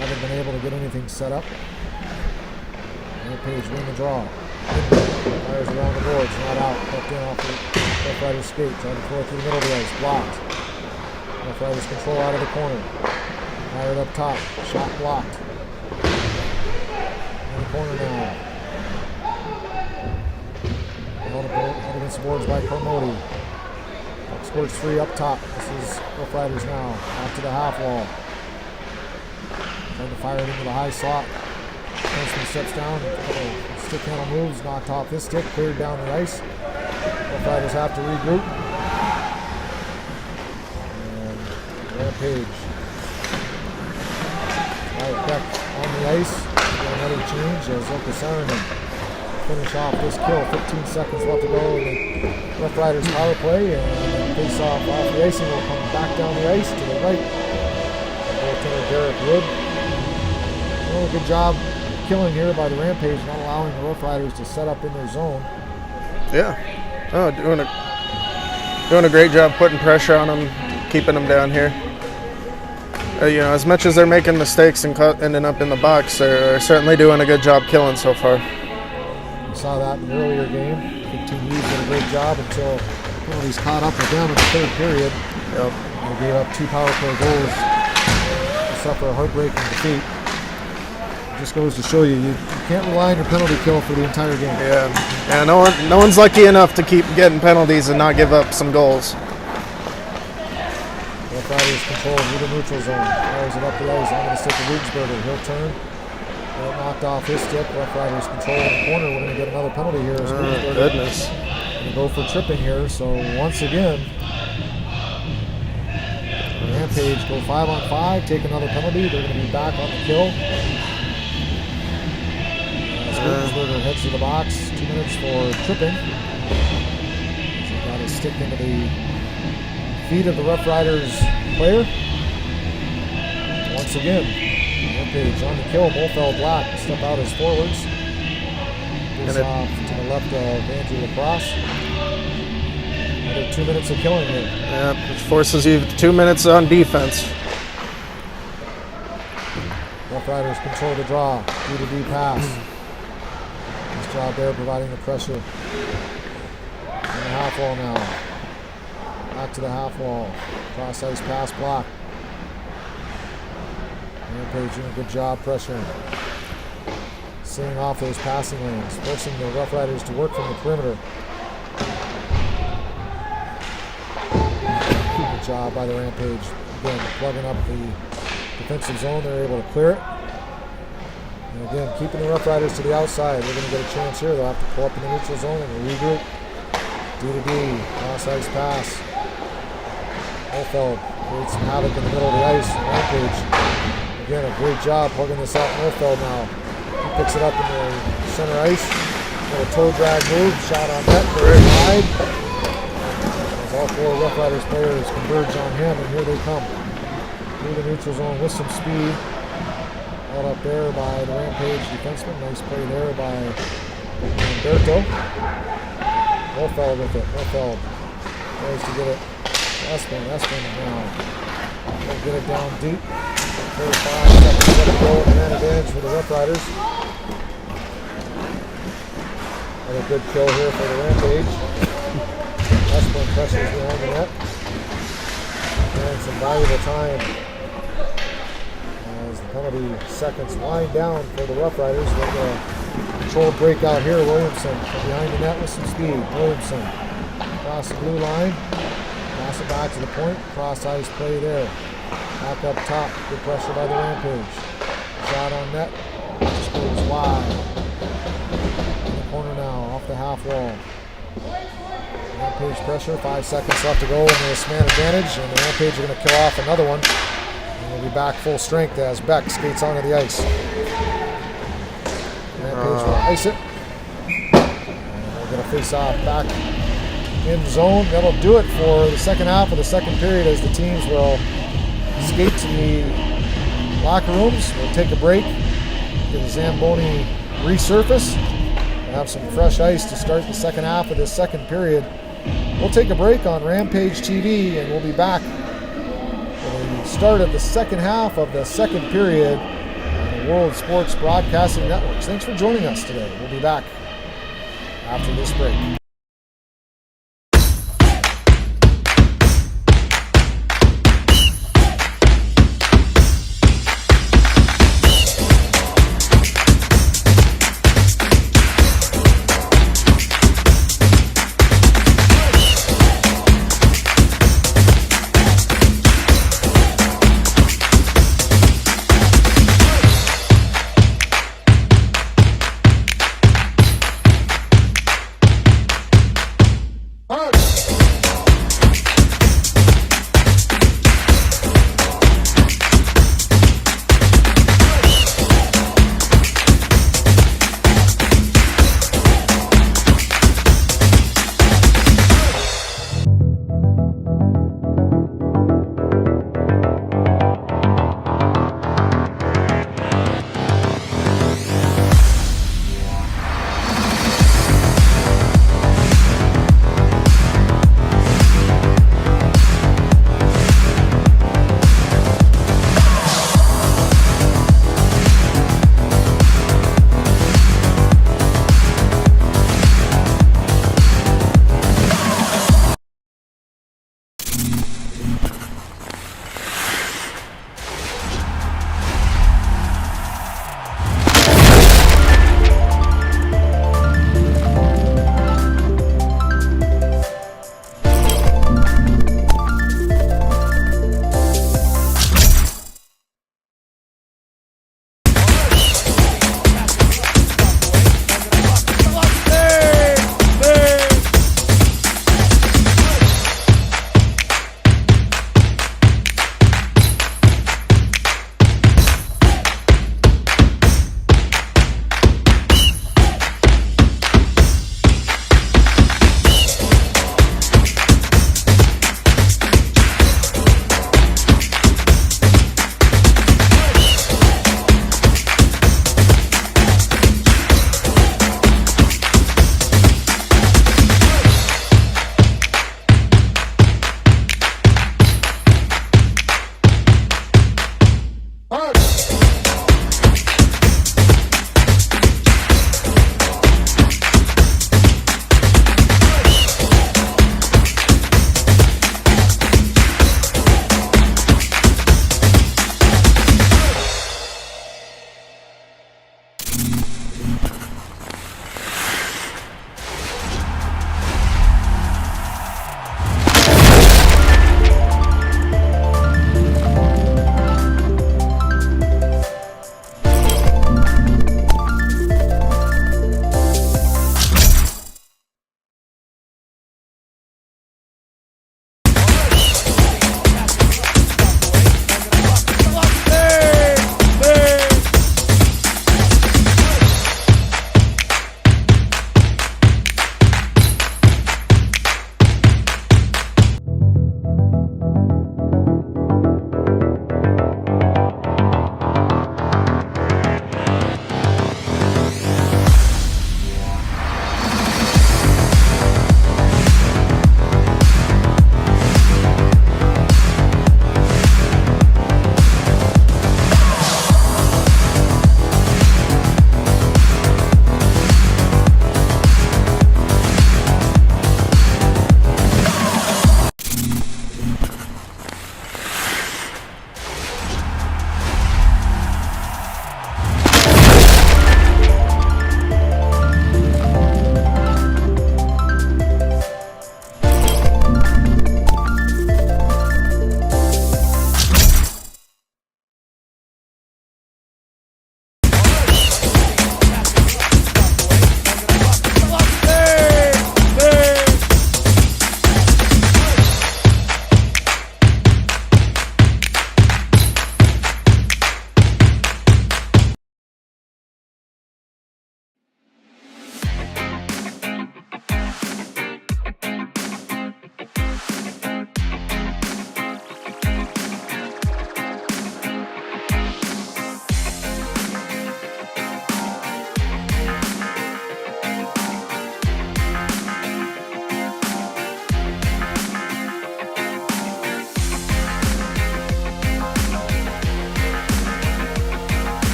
Haven't been able to get anything set up. Rampage win the draw. Fires around the boards, not out. Tucked in off the Roughriders skate. Trying to throw it through the middle of the ice. Blocked. Roughriders control out of the corner. Fired up top. Shot blocked. In the corner now. Held against the boards by Carmody. Squirts free up top. This is Roughriders now. Out to the half wall. Trying to fire it into the high slot. Defenseman steps down. Stick handle moves. Knocked off his stick. Cleared down the ice. Roughriders have to regroup. And Rampage. Right back on the ice. Another change as Okasaarinen finish off this kill. 15 seconds left to go in the Roughriders power play, and face off the icing will come back down the ice to the right. Goaltender Derek Wood. A good job killing here by the Rampage, not allowing the Roughriders to set up in their zone. Yeah. Oh, doing a great job putting pressure on them, keeping them down here. You know, as much as they're making mistakes and ending up in the box, they're certainly doing a good job killing so far. We saw that in the earlier game. 15 U's did a great job until penalties caught up with them in the third period. Yep. They gave up 2 power play goals to suffer a heartbreaking defeat. It just goes to show you, you can't rely on your penalty kill for the entire game. Yeah. No one's lucky enough to keep getting penalties and not give up some goals. Roughriders control through the neutral zone. Fires it up the ice onto the stick of Rudensberger. He'll turn. Knocked off his stick. Roughriders control in the corner. We're going to get another penalty here. Oh, goodness. Going to go for tripping here. So once again, Rampage go 5-on-5, take another penalty. They're going to be back on the kill. As Rudensberger heads to the box. 2 minutes for tripping. He's got his stick into the feet of the Roughriders player. Once again, Rampage on the kill. Molfeld Black step out as forwards. Goes off to the left of Andrew Lacrosse. Another 2 minutes of killing here. Yeah, which forces you 2 minutes on defense. Roughriders control the draw. D-to-D pass. Nice job there providing the pressure. On the half wall now. Back to the half wall. Cross ice pass block. Rampage doing a good job pressuring. Seeing off those passing lanes. Forcing the Roughriders to work from the perimeter. Good job by the Rampage. Again, plugging up the defensive zone. They're able to clear it. And again, keeping the Roughriders to the outside. They're going to get a chance here. They'll have to pull up in the neutral zone and regroup. D-to-D. Cross ice pass. Norfeld creates some havoc in the middle of the ice. Rampage, again, a great job plugging this out. Norfeld now. He picks it up in the center ice. Got a toe drag move. Shot on net. Very wide. As all four Roughriders players converge on him, and here they come. Through the neutral zone with some speed. Held up there by the Rampage defenseman. Nice play there by Umberto. Norfeld with it. Norfeld tries to get it. Espen now. They'll get it down deep. 35 seconds left to go. Man advantage for the Roughriders. Another good kill here for the Rampage. Espen pressures behind the net. And some valuable time as the penalty seconds wind down for the Roughriders. With a controlled breakout here. Williamson from behind the net with some speed. Williamson across the blue line. Pass it back to the point. Cross ice play there. Back up top. Good pressure by the Rampage. Shot on net. Just goes wide. In the corner now. Off the half wall. Rampage pressure. 5 seconds left to go in this man advantage. And the Rampage are going to kill off another one. And we'll be back full strength as Beck skates onto the ice. Rampage will ice it. And we're going to face off back in zone. That'll do it for the second half of the second period as the teams will skate to the locker rooms. We'll take a break, get the Zamboni resurface, and have some fresh ice to start the second half of this second period. We'll take a break on Rampage TV, and we'll be back for the start of the second half of the second period on the World Sports Broadcasting Networks. Thanks for joining us today. We'll be back after this break.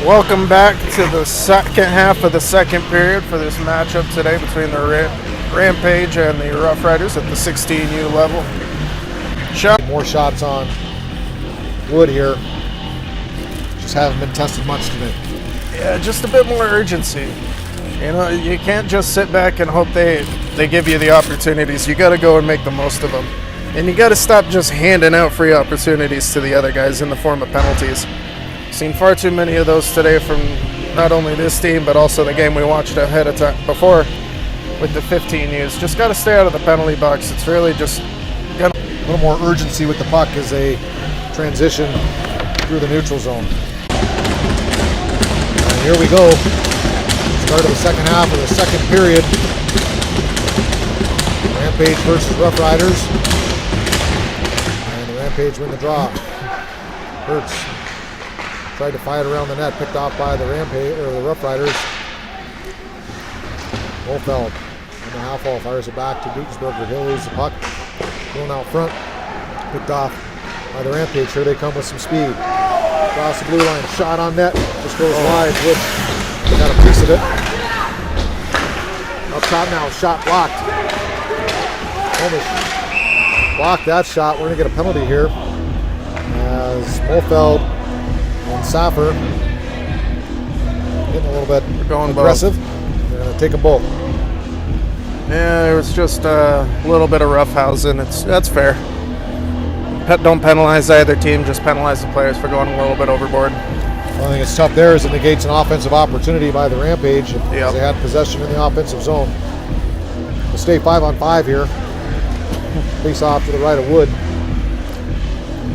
Welcome back to the second half of the second period for this matchup today between the Rampage and the Roughriders at the 16U level. More shots on wood here. Just haven't been tested much today. Yeah, just a bit more urgency. You know, you can't just sit back and hope they give you the opportunities. You got to go and make the most of them. And you got to stop just handing out free opportunities to the other guys in the form of penalties. Seen far too many of those today from not only this team, but also the game we watched ahead of time before with the 15Us. Just got to stay out of the penalty box. It's really just a little more urgency with the puck as they transition through the neutral zone. And here we go. Start of the second half of the second period. Rampage versus Roughriders. And the Rampage win the draw. Hurts tried to fire it around the net, picked off by the Rampage or the Roughriders. Mofeld in the half wall fires it back to Gutensberger. He'll lose the puck. Going out front, picked off by the Rampage. Here they come with some speed. Across the blue line, shot on net, just goes wide. Wood got a piece of it. Up top now, shot blocked. Almost blocked that shot. We're gonna get a penalty here as Mofeld and Saffer getting a little bit aggressive. They're gonna take them both. Yeah, it was just a little bit of roughhousing. That's fair. Don't penalize either team, just penalize the players for going a little bit overboard. Well, I think it's tough there as it negates an offensive opportunity by the Rampage as they had possession in the offensive zone. We'll stay 5-on-5 here. Face off to the right of Wood.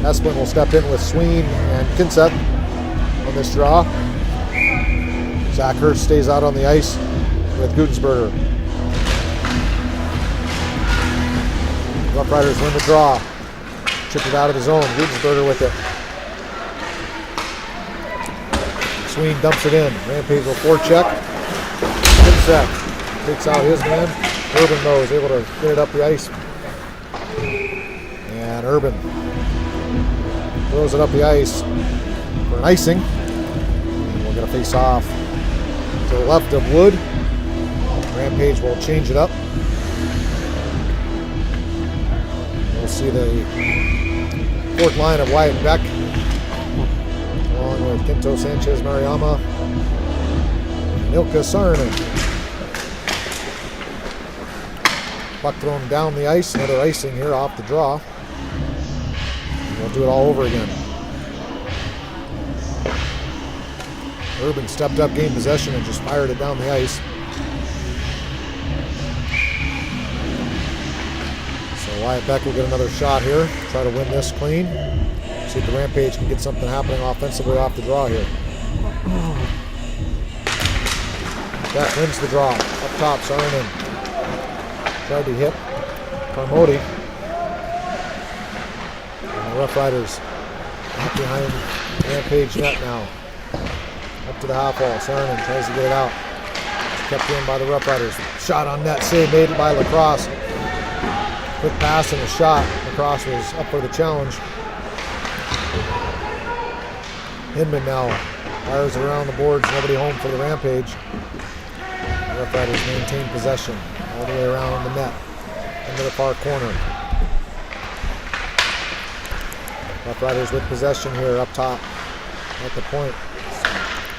Esplin will step in with Sween and Kinseth on this draw. Zach Hurst stays out on the ice with Gutensberger. Roughriders win the draw. Chipped it out of the zone. Gutensberger with it. Sween dumps it in. Rampage will forecheck. Kinseth takes out his man. Urban though is able to get it up the ice. And Urban throws it up the ice for an icing. And we're going to face off to the left of Wood. Rampage will change it up. We'll see the fourth line of Wyatt Beck along with Kento Sanchez Mariama and Ilka Saarinen. Puck thrown down the ice, another icing here off the draw. We'll do it all over again. Urban stepped up, gained possession, and just fired it down the ice. So Wyatt Beck will get another shot here, try to win this clean. See if the Rampage can get something happening offensively off the draw here. Beck wins the draw. Up top, Saarinen tried to hit Carmody. And the Roughriders up behind Rampage net now. Up to the half wall. Saarinen tries to get it out. It's kept in by the Roughriders. Shot on net. Save made by Lacrosse. Quick pass and a shot. Lacrosse was up for the challenge. Hinman now fires around the boards. Nobody home for the Rampage. The Roughriders maintain possession all the way around the net into the far corner. Roughriders with possession here up top at the point.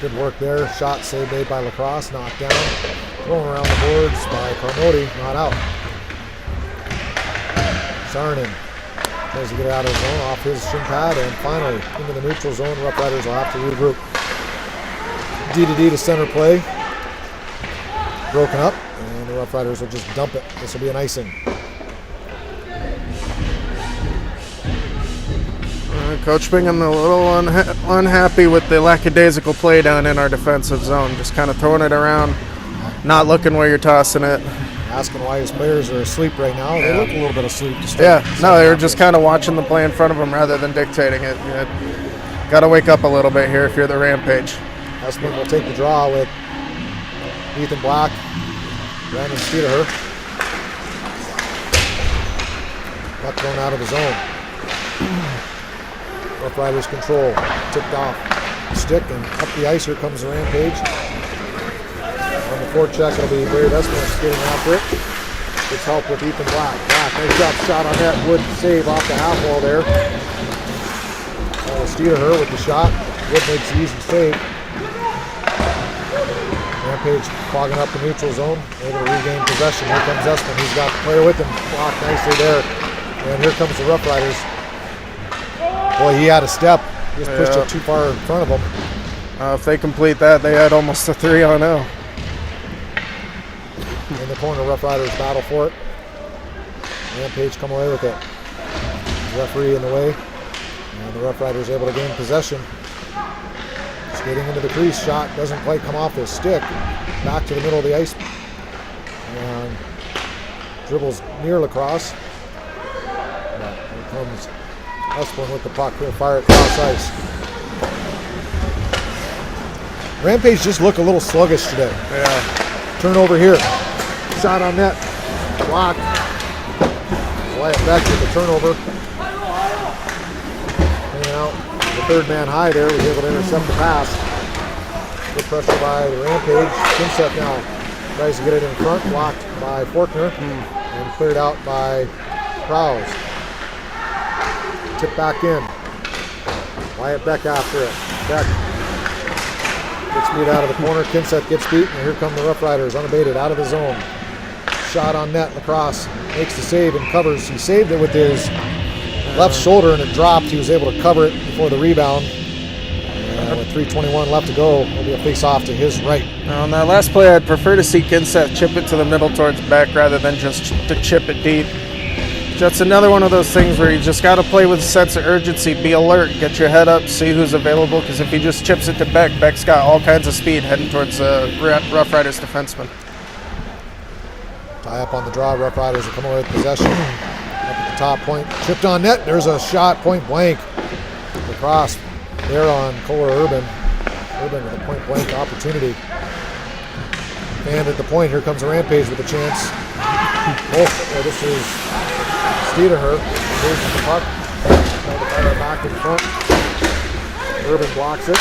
Good work there. Shot save made by Lacrosse. Knocked down. Thrown around the boards by Carmody. Not out. Saarinen tries to get it out of the zone off his shin pad, and finally into the neutral zone. Roughriders will have to regroup. D to center play. Broken up, and the Roughriders will just dump it. This will be an icing. Coach Bingham a little unhappy with the lackadaisical play down in our defensive zone. Just kind of throwing it around, not looking where you're tossing it. Asking why his players are asleep right now. They look a little bit asleep. No, they were just kind of watching the play in front of them rather than dictating it. Got to wake up a little bit here if you're the Rampage. Esplin will take the draw with Ethan Black, Brandon Steederher. Puck thrown out of the zone. Roughriders control. Tipped off stick and up the ice. Here comes the Rampage. On the forecheck, it'll be Wade Esmond skating after it. Gets help with Ethan Black. Nice shot on net. Wood save off the half wall there. Steederher with the shot. Wood makes the easy save. Rampage clogging up the neutral zone. Able to regain possession. Here comes Esmond. He's got the player with him. Blocked nicely there. And here comes the Roughriders. Boy, he had a step. He just pushed it too far in front of him. If they complete that, they had almost a 3-on-0. In the corner, Roughriders battle for it. Rampage come away with it. Referee in the way. And the Roughriders able to gain possession. Skating into the crease. Shot doesn't quite come off his stick. Back to the middle of the ice. And dribbles near lacrosse. But here comes Esplin with the puck. He'll fire it cross ice. Rampage just look a little sluggish today. Yeah. Turnover here. Shot on net. Blocked. Wyatt Beck with the turnover. Hanging out the third man high there. Was able to intercept the pass. Good pressure by the Rampage. Kinseth now tries to get it in front. Blocked by Forkner. And cleared out by Prowse. Tip back in. Wyatt Beck after it. Beck gets beat out of the corner. Kinseth gets beat, and here come the Roughriders unabated out of the zone. Shot on net. Lacrosse makes the save and covers. He saved it with his left shoulder, and it dropped. He was able to cover it before the rebound. And with 3:21 left to go, it'll be a face-off to his right. On that last play, I'd prefer to see Kinseth chip it to the middle towards Beck rather than just to chip it deep. That's another one of those things where you just got to play with a sense of urgency. Be alert, get your head up, see who's available, because if he just chips it to Beck, Beck's got all kinds of speed heading towards Roughriders defenseman. Tie up on the draw. Roughriders will come away with possession. Up at the top point. Chipped on net. There's a shot point blank. Lacrosse there on Kohler Urban. Urban with a point blank opportunity. And at the point, here comes the Rampage with a chance. This is Steederher. Here's the puck. Trying to fire it back in front. Urban blocks it.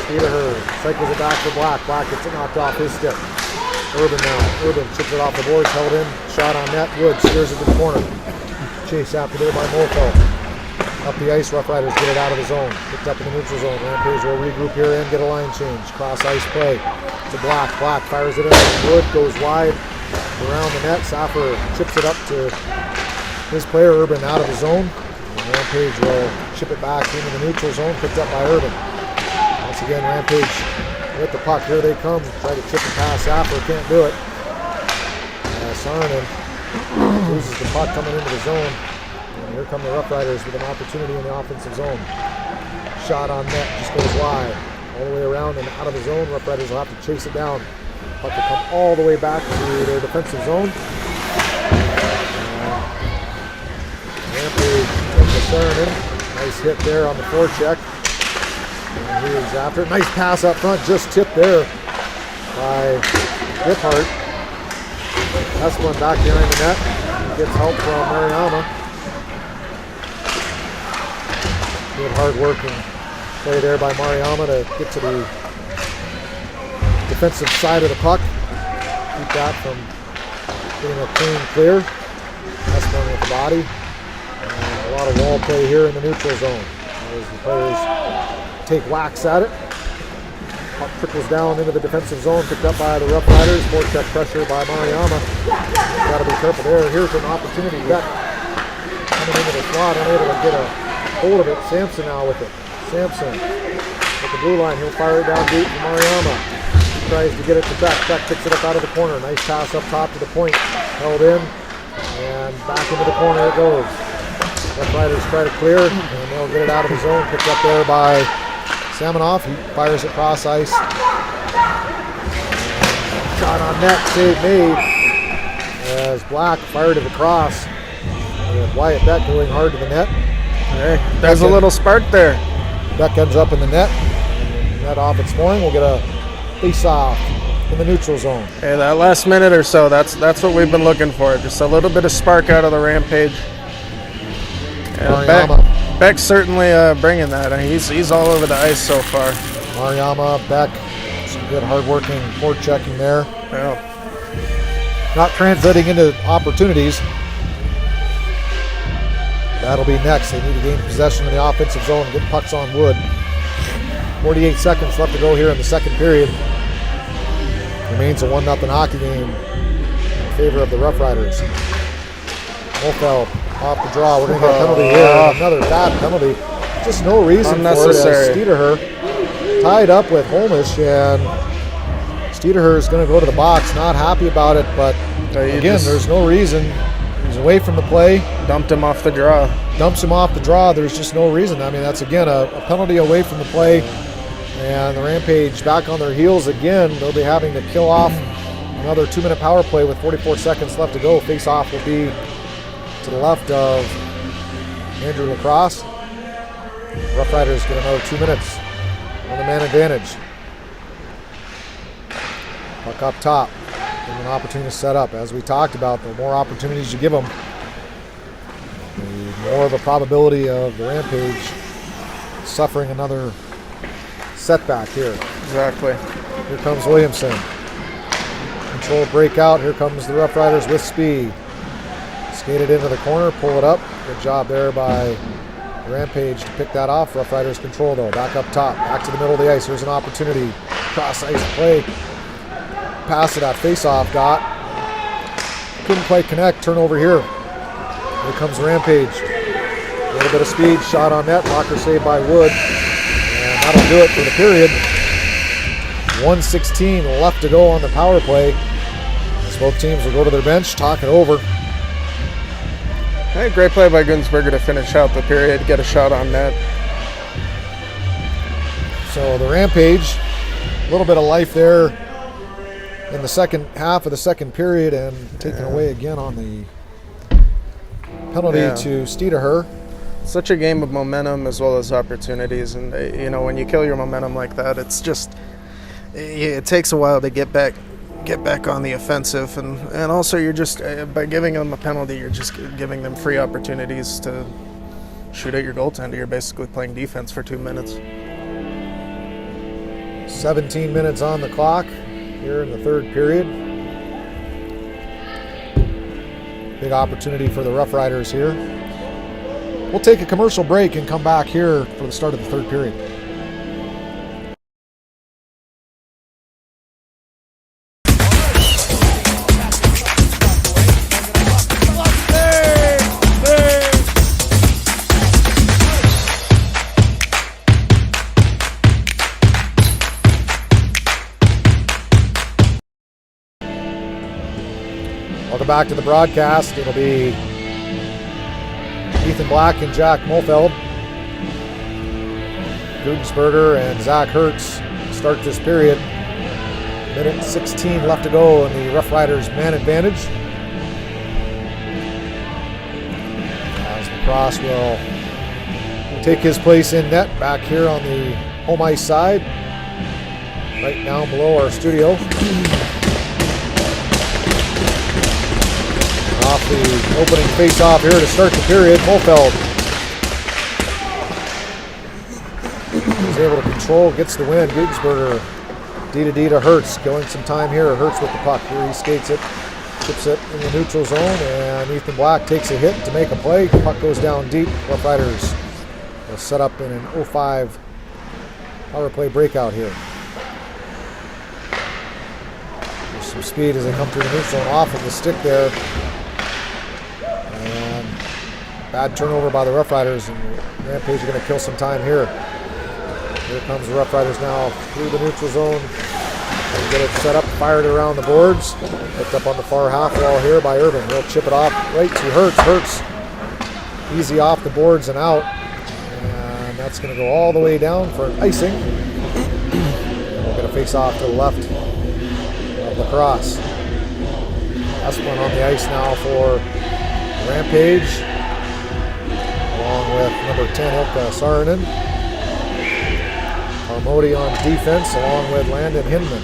Steederher cycles it back to Black. Black gets it knocked off his stick. Urban now. Urban chips it off the boards, held in. Shot on net. Wood steers it to the corner. Chase after there by Mofeld. Up the ice, Roughriders get it out of the zone. Picked up in the neutral zone. Rampage will regroup here and get a line change. Cross ice play to Black. Black fires it in. Wood goes wide around the net. Saffer chips it up to his player, Urban, out of the zone. And Rampage will chip it back into the neutral zone. Picked up by Urban. Once again, Rampage with the puck. Here they come. Try to chip it past Saffer. Can't do it. Saarinen loses the puck coming into the zone. And here come the Roughriders with an opportunity in the offensive zone. Shot on net, just goes wide. All the way around and out of the zone. Roughriders will have to chase it down. Puck will come all the way back to their defensive zone. Rampage into Saarinen. Nice hit there on the forecheck. And he is after it. Nice pass up front, just tipped there by Giphart. Esplin back behind the net. He gets help from Mariama. Good hard work and play there by Mariama to get to the defensive side of the puck. Keep that from getting a clean clear. Esplin with the body. And a lot of wall play here in the neutral zone. As the players take whacks at it. Puck trickles down into the defensive zone, picked up by the Roughriders. Forecheck pressure by Mariama. Got to be careful there. Here's an opportunity. Beck coming into the slot, unable to get a hold of it. Sampson now with it. Sampson at the blue line. He'll fire it down deep to Mariama. He tries to get it to Beck. Beck picks it up out of the corner. Nice pass up top to the point. Held in. And back into the corner it goes. Roughriders try to clear, and they'll get it out of the zone. Picked up there by Samanoff. He fires it cross ice. Shot on net, save made. As Black fired it across. With Wyatt Beck going hard to the net. Hey, there's a little spark there. Beck ends up in the net. Net off its mooring. We'll get a face-off in the neutral zone. Hey, that last minute or so, that's what we've been looking for. Just a little bit of spark out of the Rampage. And Beck's certainly bringing that. He's all over the ice so far. Mariama, Beck, some good hard-working board checking there. Yeah. Not translating into opportunities. That'll be next. They need to gain possession in the offensive zone and get pucks on wood. 48 seconds left to go here in the second period. Remains a 1-0 hockey game in favor of the Roughriders. Wolfeld off the draw. We're going to get a penalty here. Another bad penalty. Just no reason for it as Steederher tied up with Holmish, and Steederher is going to go to the box. Not happy about it, but again, there's no reason. He's away from the play. Dumped him off the draw. Dumps him off the draw. There's just no reason. I mean, that's again a penalty away from the play. And the Rampage back on their heels again. They'll be having to kill off another 2-minute power play with 44 seconds left to go. Face-off will be to the left of Andrew Lacrosse. Roughriders get another 2 minutes on the man advantage. Puck up top. Give them an opportunity to set up. As we talked about, the more opportunities you give them, the more of a probability of the Rampage suffering another setback here. Exactly. Here comes Williamson. Control breakout. Here comes the Roughriders with speed. Skated into the corner, pull it up. Good job there by Rampage to pick that off. Roughriders control though. Back up top. Back to the middle of the ice. Here's an opportunity. Cross ice play. Pass to that face-off dot. Couldn't quite connect. Turnover here. Here comes Rampage. A little bit of speed. Shot on net. Blocker saved by Wood. And that'll do it for the period. 1:16 left to go on the power play. As both teams will go to their bench, talk it over. Hey, great play by Gunsberger to finish out the period, get a shot on net. So the Rampage, a little bit of life there in the second half of the second period, and taken away again on the penalty to Steederher. Such a game of momentum as well as opportunities, and when you kill your momentum like that, it's just it takes a while to get back on the offensive, and also you're just by giving them a penalty, you're just giving them free opportunities to shoot at your goaltender. You're basically playing defense for 2 minutes. 17 minutes on the clock here in the third period. Big opportunity for the Roughriders here. We'll take a commercial break and come back here for the start of the third period. Welcome back to the broadcast. It'll be Ethan Black and Jack Molfeld. Gugensberger and Zach Hertz start this period. Minute 16 left to go in the Roughriders man advantage. As Lacrosse will take his place in net back here on the home ice side, right down below our studio. Off the opening face-off here to start the period. Molfeld is able to control, gets the win. Gugensberger D to Hertz, killing some time here. Hertz with the puck. Here he skates it, chips it in the neutral zone, and Ethan Black takes a hit to make a play. Puck goes down deep. Roughriders will set up in an 0-5 power play breakout here. There's some speed as they come through the neutral zone off of the stick there. Bad turnover by the Roughriders, and Rampage are going to kill some time here. Here comes the Roughriders now through the neutral zone. They get it set up, fired around the boards. Picked up on the far half wall here by Irvin. He'll chip it off right to Hertz. Hertz easy off the boards and out. And that's going to go all the way down for an icing. And we'll get a face off to the left of Lacrosse. Esplin on the ice now for Rampage, along with number 10, Ilka Saarinen. Armodi on defense, along with Landon Hinman.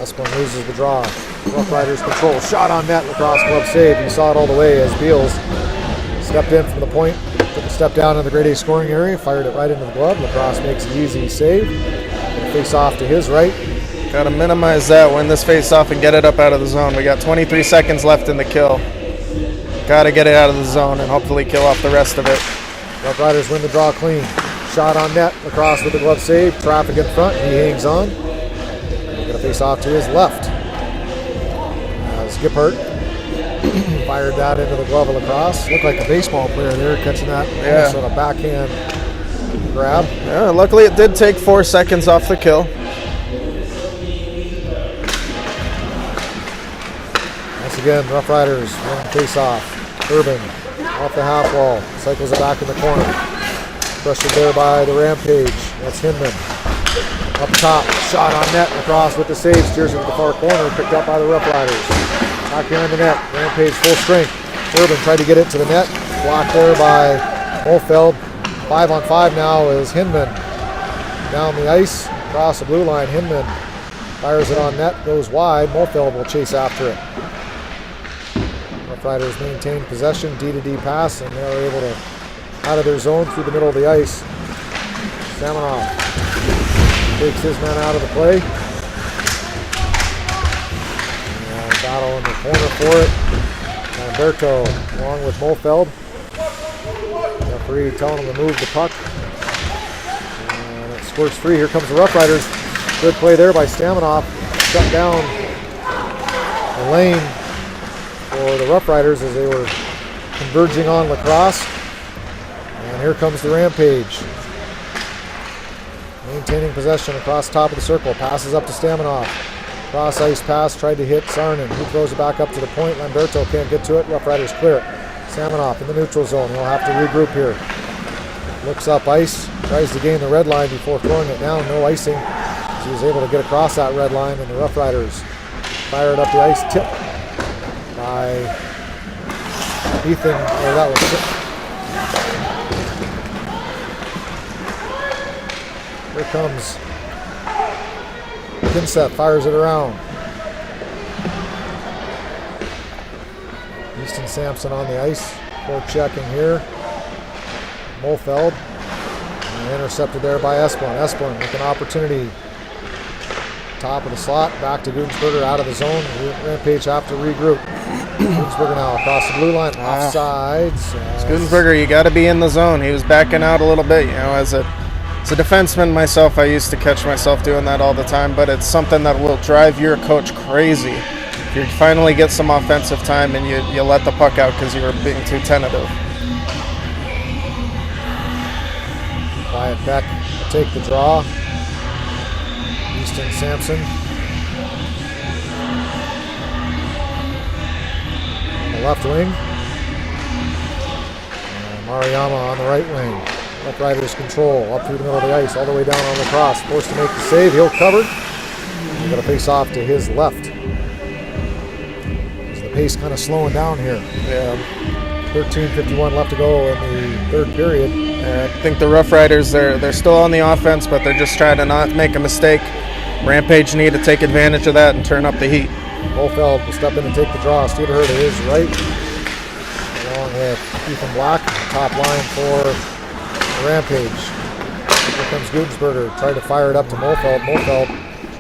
Esplin loses the draw. Roughriders control. Shot on net. Lacrosse glove save. You saw it all the way as Beals stepped in from the point. Took a step down in the grade A scoring area. Fired it right into the glove. Lacrosse makes an easy save. Face off to his right. Got to minimize that, win this face off and get it up out of the zone. We got 23 seconds left in the kill. Got to get it out of the zone and hopefully kill off the rest of it. Roughriders win the draw clean. Shot on net. Lacrosse with the glove save. Traffic in front. He hangs on. We're going to face off to his left. Gippert fired that into the glove of Lacrosse. Looked like a baseball player there catching that sort of backhand grab. Yeah, luckily it did take 4 seconds off the kill. Once again, Roughriders win face off. Urban off the half wall. Cycles it back in the corner. Pressured there by the Rampage. That's Hinman. Up top, shot on net. Lacrosse with the save. Steers it to the far corner. Picked up by the Roughriders. Back here in the net. Rampage full strength. Urban tried to get it to the net. Blocked there by Molfeld. 5-on-5 now is Hinman. Down the ice. Across the blue line. Hinman fires it on net. Goes wide. Molfeld will chase after it. Roughriders maintain possession. D-to-D pass. And they're able to out of their zone through the middle of the ice. Samanoff takes his man out of the play. And battle in the corner for it. Lamberto along with Molfeld. Referee telling him to move the puck. And it squirts free. Here comes the Roughriders. Good play there by Stamanoff. Shut down the lane for the Roughriders as they were converging on Lacrosse. And here comes the Rampage. Maintaining possession across top of the circle. Passes up to Stamanoff. Cross ice pass. Tried to hit Sarnen. He throws it back up to the point. Lamberto can't get to it. Roughriders clear it. Samanoff in the neutral zone. He'll have to regroup here. Looks up ice. Tries to gain the red line before throwing it down. No icing. So he was able to get across that red line, and the Roughriders fired up the ice. Tip by Ethan. Or that was tip. Here comes Kinseth, fires it around. Easton Sampson on the ice. Court checking here. Molfeld. And intercepted there by Esplin. Esplin with an opportunity. Top of the slot. Back to Gudensberger out of the zone. Rampage have to regroup. Gudensberger now across the blue line. Offsides. Gudensberger, you got to be in the zone. He was backing out a little bit. You know, as a defenseman myself, I used to catch myself doing that all the time, but it's something that will drive your coach crazy. If you finally get some offensive time and you let the puck out because you were being too tentative. Wyatt Beck will take the draw. Easton Sampson. On the left wing. And Mariyama on the right wing. Roughriders control up through the middle of the ice, all the way down on Lacrosse. Forced to make the save. He'll cover. He's going to face off to his left. The pace kind of slowing down here. Yeah. 13:51 left to go in the third period. I think the Roughriders, they're still on the offense, but they're just trying to not make a mistake. Rampage need to take advantage of that and turn up the heat. Molfeld will step in and take the draw. Studeher to his right, along with Ethan Black. Top line for Rampage. Here comes Gudensberger. Tried to fire it up to Molfeld. Molfeld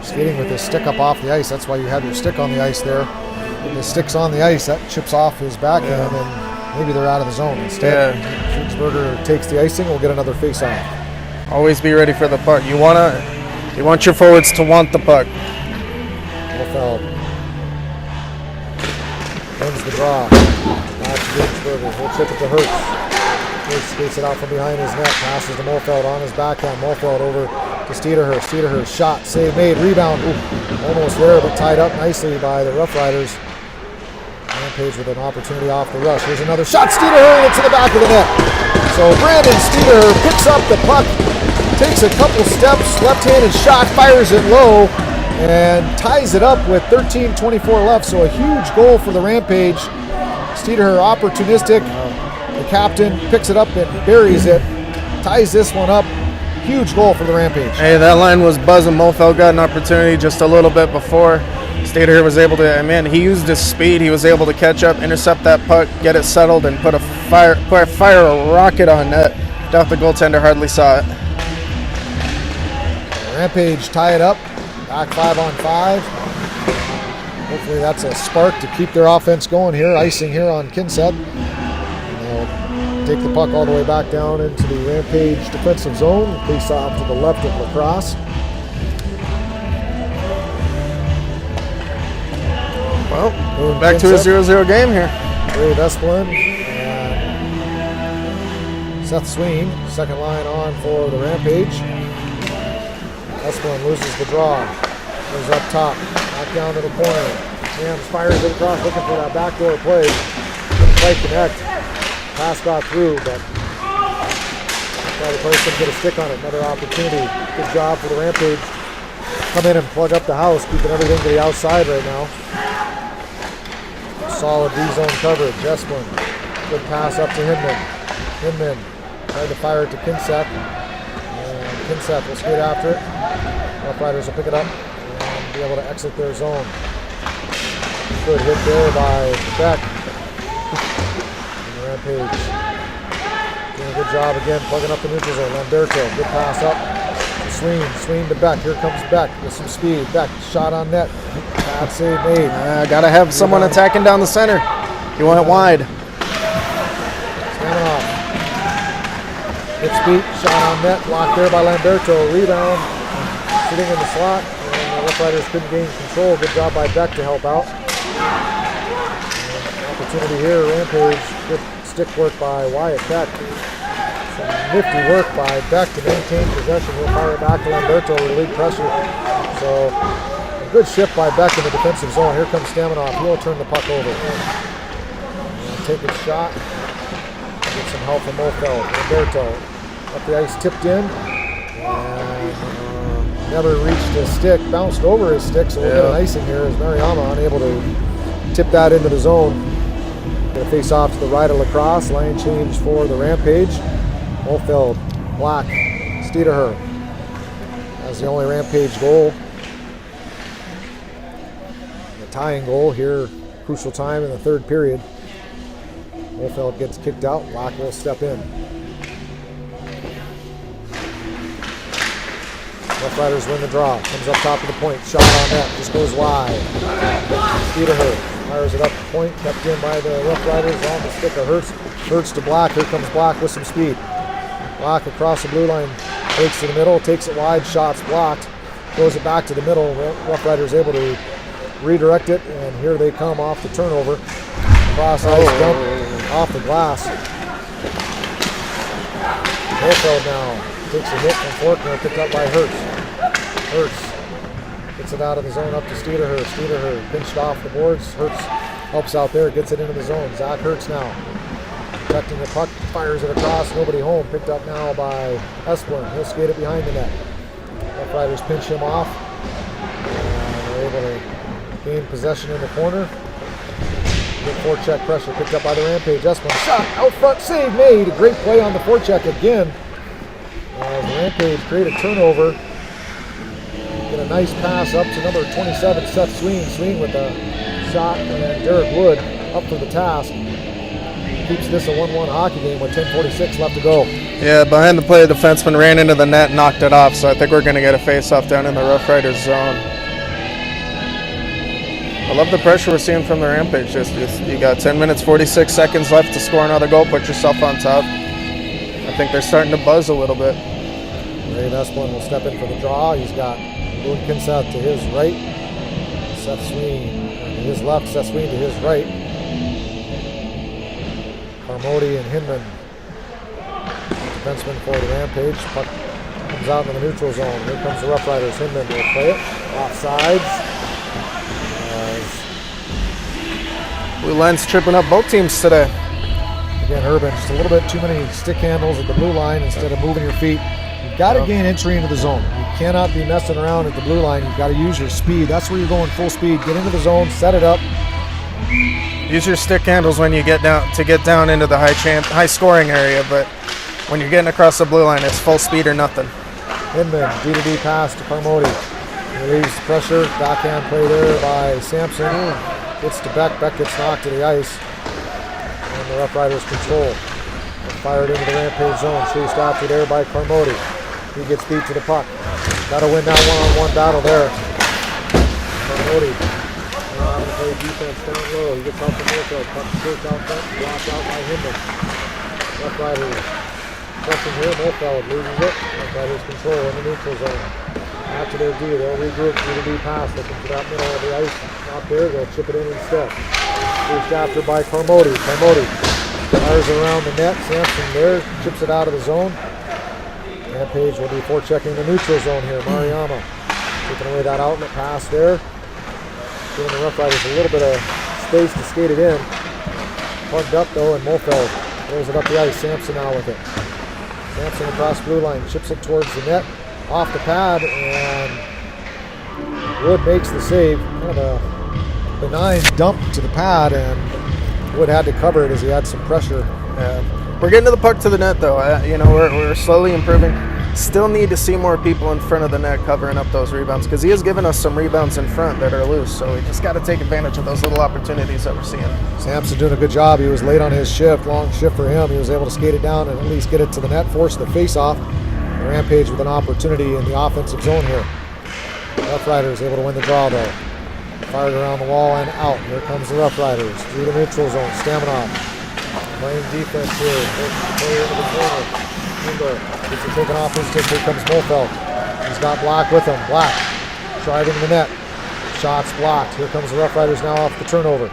skating with his stick up off the ice. That's why you have your stick on the ice there. When the stick's on the ice, that chips off his backhand, and maybe they're out of the zone. Instead, Gudensberger takes the icing. We'll get another face-off. Always be ready for the puck. You want your forwards to want the puck. Molfeld wins the draw. Back to Gudensberger. He'll chip it to Hurts. Hurts skates it out from behind his net. Passes to Molfeld on his backhand. Molfeld over to Steederher. Steederher shot, save made, rebound. Ooh, almost there, but tied up nicely by the Roughriders. Rampage with an opportunity off the rush. Here's another shot. Steederher, it's to the back of the net. So Brandon Steederher picks up the puck, takes a couple steps, left-handed shot, fires it low, and ties it up with 13:24 left. So a huge goal for the Rampage. Steederher opportunistic. The captain picks it up and buries it, ties this one up, Huge goal for the Rampage. Hey, that line was buzzing. Mofeld got an opportunity just a little bit before. Stater was able to, he used his speed. He was able to catch up, intercept that puck, get it settled, and fire a rocket on net. Doubt the goaltender hardly saw it. Rampage tie it up. Back 5-on-5. Hopefully that's a spark to keep their offense going here. Icing here on Kinseth. They'll take the puck all the way back down into the Rampage defensive zone. Face off to the left of lacrosse. Well, back to a 0-0 game here. Dave Esplin and Seth Sween, second line on for the Rampage. Esplin loses the draw. Goes up top, back down to the corner. Rams fires it across, looking for that backdoor play. Couldn't quite connect. Pass got through, but the player couldn't get a stick on it. Another opportunity. Good job for the Rampage. Come in and plug up the house, keeping everything to the outside right now. Solid D-zone coverage. Esplin. Good pass up to Hinman. Hinman tried to fire it to Kinseth. And Kinseth will skate after it. Roughriders will pick it up and be able to exit their zone. Good hit there by Beck. And the Rampage doing a good job again, plugging up the neutral zone. Lamberto, good pass up. Sween to Beck. Here comes Beck with some speed. Beck, shot on net. Bad save made. Gotta have someone attacking down the center. He went wide. Standing off. Good speed, shot on net. Blocked there by Lamberto. Rebound. Sitting in the slot. And the Roughriders couldn't gain control. Good job by Beck to help out. And opportunity here. Rampage. Good stick work by Wyatt Beck. Some nifty work by Beck to maintain possession. He'll fire it back to Lamberto to relieve pressure. So a good shift by Beck in the defensive zone. Here comes Staminoff. He'll turn the puck over. And take a shot. Get some help from Mofeld. Lamberto up the ice, tipped in. And never reached his stick. Bounced over his stick, so we'll get an icing here as Mariama unable to tip that into the zone. Going to face off to the right of lacrosse. Line change for the Rampage. Mofeld, Black, Steederher. That's the only Rampage goal. The tying goal here, crucial time in the third period. Mofeld gets kicked out, Black will step in. Roughriders win the draw, comes up top of the point, shot on net, just goes wide. Steederher fires it up the point, kept in by the Roughriders on the stick of Hurts. Hurts to Black, here comes Black with some speed. Black across the blue line, takes to the middle, takes it wide, shots blocked, throws it back to the middle. Roughriders able to redirect it, and here they come off the turnover. Cross ice dump off the glass. Mofeld now takes a hit from Forkner, picked up by Hurts. Hurts gets it out of the zone up to Steederher. Steederher pinched off the boards. Hurts helps out there, gets it into the zone. Zach Hurts now protecting the puck, fires it across, nobody home. Picked up now by Esplin. He'll skate it behind the net. Roughriders pinch him off. And they're able to gain possession in the corner. Good forecheck pressure picked up by the Rampage. Esplin shot out front, save made. A great play on the forecheck again. As the Rampage create a turnover. Get a nice pass up to number 27, Seth Sween. Sween with a shot, and then Derek Wood up for the task. Keeps this a 1-1 hockey game with 10:46 left to go. Yeah, behind the play, the defenseman ran into the net, knocked it off, so I think we're going to get a face-off down in the Roughriders zone. I love the pressure we're seeing from the Rampage. You got 10 minutes, 46 seconds left to score another goal, put yourself on top. I think they're starting to buzz a little bit. Dave Esplin will step in for the draw. He's got Boone Kinseth to his right. Seth Sween to his left, Seth Sween to his right. Carmody and Hinman, defenseman for the Rampage. Puck comes out in the neutral zone. Here comes the Roughriders. Hinman will play it. Offsides. Blue line's tripping up both teams today. Again, Urban, just a little bit too many stick handles at the blue line instead of moving your feet. You've got to gain entry into the zone. You cannot be messing around at the blue line. You've got to use your speed. That's where you're going full speed. Get into the zone, set it up. Use your stick handles when you get down into the high scoring area, but when you're getting across the blue line, it's full speed or nothing. Hinman, D2D pass to Carmody. Relieves pressure, backhand play there by Sampson. Gets to Beck, Beck gets knocked to the ice. And the Roughriders control. They're fired into the Rampage zone, chased after there by Carmody. He gets beat to the puck. Got to win that one-on-one battle there. Carmody. Trying to play defense down low. He gets off the midfield, puck short out front, blocked out by Hinman. Roughriders pressing here, Mofeld loses it. Roughriders control in the neutral zone. After their D, they'll regroup, D2D pass, looking for that middle of the ice. Not there, they'll chip it in instead. Pushed after by Carmody. Carmody fires around the net. Sampson there, chips it out of the zone. Rampage will be forechecking the neutral zone here. Mariyama taking away that outlet pass there. Giving the Roughriders a little bit of space to skate it in. Plugged up though, and Mofeld throws it up the ice. Sampson now with it. Sampson across blue line, chips it towards the net. Off the pad, and Wood makes the save. Kind of a benign dump to the pad, and Wood had to cover it as he had some pressure. We're getting to the puck to the net, though. We're slowly improving. Still need to see more people in front of the net covering up those rebounds, because he has given us some rebounds in front that are loose. So we just got to take advantage of those little opportunities that we're seeing. Sampson doing a good job. He was late on his shift, long shift for him. He was able to skate it down and at least get it to the net, force the face-off. Rampage with an opportunity in the offensive zone here. Roughriders able to win the draw though. Fired around the wall and out. Here comes the Roughriders through the neutral zone. Staminoff playing defense here. Player into the corner. Kimber gets it taken off his stick. Here comes Mofeld. He's got Black with him. Black driving the net. Shots blocked. Here comes the Roughriders now off the turnover.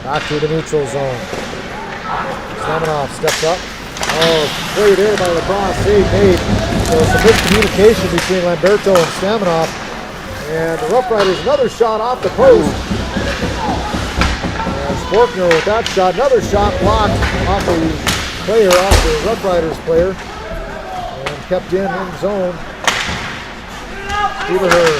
Back through the neutral zone. Staminoff steps up. Oh, played in by the cross, save made. So some good communication between Lamberto and Staminoff. And the Roughriders, another shot off the post. And Sporkner with that shot, another shot blocked off the player, off the Roughriders player. And kept in zone. Steverher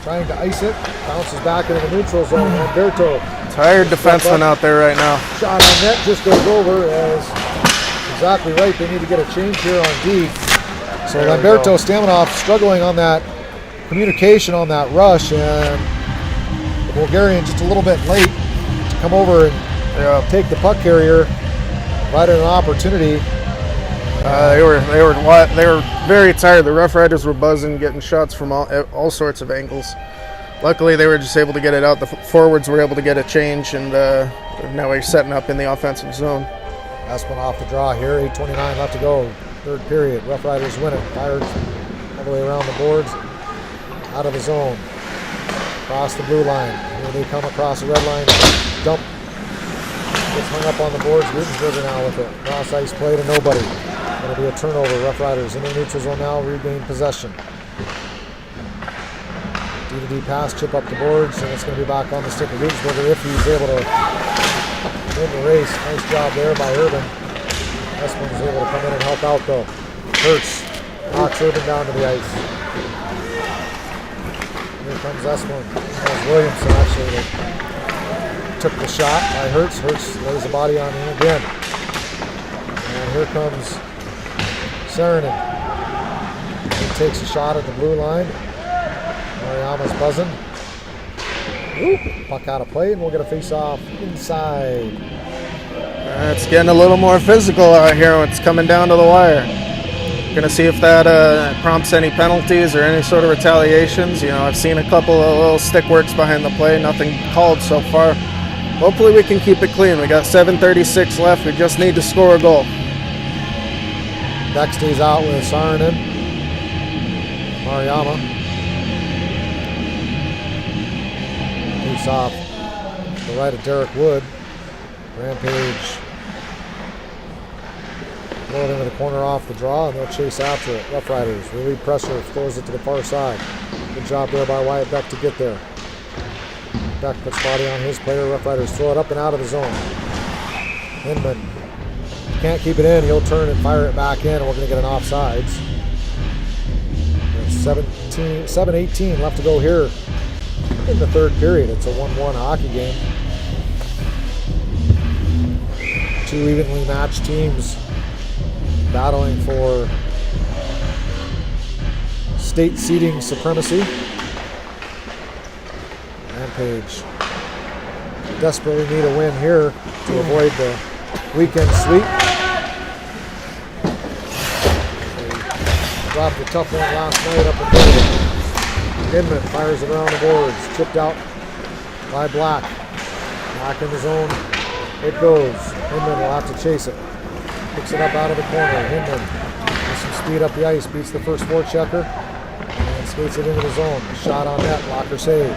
trying to ice it, bounces back into the neutral zone. Lamberto. Tired defenseman out there right now. Shot on net just goes over as exactly right. They need to get a change here on D. So Lamberto Staminoff struggling on that communication on that rush, and the Bulgarian just a little bit late to come over and take the puck carrier. Provided an opportunity. They were very tired. The Roughriders were buzzing, getting shots from all sorts of angles. Luckily, they were just able to get it out. The forwards were able to get a change, and now we're setting up in the offensive zone. Espen off the draw here. 8:29 left to go. Third period. Roughriders win it. Fired all the way around the boards. Out of the zone. Across the blue line. Here they come across the red line. Dump. Gets hung up on the boards. Rittenberger now with it. Cross ice play to nobody. It'll be a turnover. Roughriders in the neutral zone now. Regain possession. D2D pass, chip up the boards, and it's going to be back on the stick of Rittenberger if he's able to win the race. Nice job there by Urban. Espen's able to come in and help out though. Hurts. Knocks Urban down to the ice. Here comes Espen. That was Williamson actually that took the shot by Hurts. Hurts lays the body on him again. And here comes Saarinen. He takes a shot at the blue line. Mariyama's buzzing. Ooh, puck out of play, and we'll get a face-off inside. It's getting a little more physical out here when it's coming down to the wire. Going to see if that prompts any penalties or any sort of retaliations. You know, I've seen a couple of little stick works behind the play, nothing called so far. Hopefully we can keep it clean. We got 7:36 left. We just need to score a goal. Beck stays out with Saarinen. Mariyama. Face off to the right of Derek Wood. Rampage throw it into the corner off the draw, and they'll chase after it. Roughriders relieve pressure, throws it to the far side. Good job there by Wyatt Beck to get there. Beck puts body on his player. Roughriders throw it up and out of the zone. Hinman can't keep it in. He'll turn and fire it back in, and we're going to get an offsides. 7:18 left to go here in the third period. It's a 1-1 hockey game. Two evenly matched teams battling for state seeding supremacy. Rampage desperately need a win here to avoid the weekend sweep. They dropped a tough one last night up in David. Hinman fires it around the boards, chipped out by Black. Back in the zone, it goes. Hinman will have to chase it. Picks it up out of the corner. Hinman with some speed up the ice, beats the first forechecker, and skates it into the zone. Shot on net, blocker save.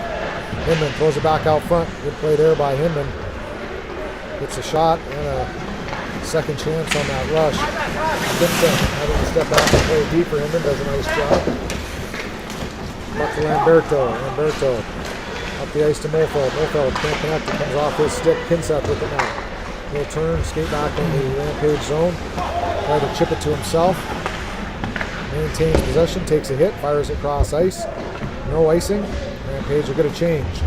Hinman throws it back out front. Good play there by Hinman. Gets a shot and a second chance on that rush. Gibson having to step back and play deeper. Hinman does a nice job. Up to Lamberto up the ice to Mofeld. Mofeld can't connect. It comes off his stick. Kinseth with it now. He'll turn, skate back in the Rampage zone. Try to chip it to himself. Maintains possession, takes a hit, fires it cross ice. No icing. Rampage will get a change.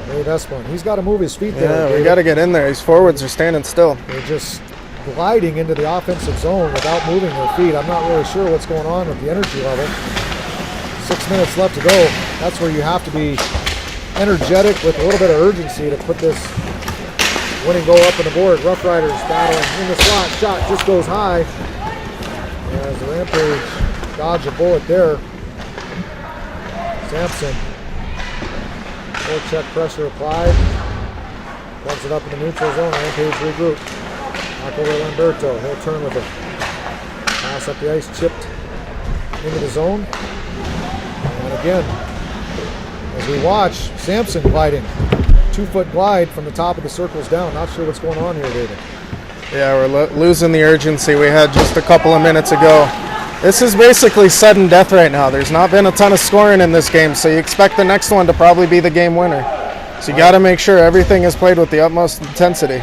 Dave Esplin. He's got to move his feet there. Yeah, we got to get in there. These forwards are standing still. They're just gliding into the offensive zone without moving their feet. I'm not really sure what's going on with the energy level. 6 minutes left to go. That's where you have to be energetic with a little bit of urgency to put this winning goal up on the board. Roughriders battling in the slot. Shot just goes high. As the Rampage dodge a bullet there. Sampson. Forecheck pressure applied. Runs it up in the neutral zone. Rampage regroup. Back over Lamberto. He'll turn with it. Pass up the ice, chipped into the zone. And again, as we watch, Sampson gliding. 2-foot glide from the top of the circles down. Not sure what's going on here, David. Yeah, we're losing the urgency we had just a couple of minutes ago. This is basically sudden death right now. There's not been a ton of scoring in this game, so you expect the next one to probably be the game winner. So you got to make sure everything is played with the utmost intensity.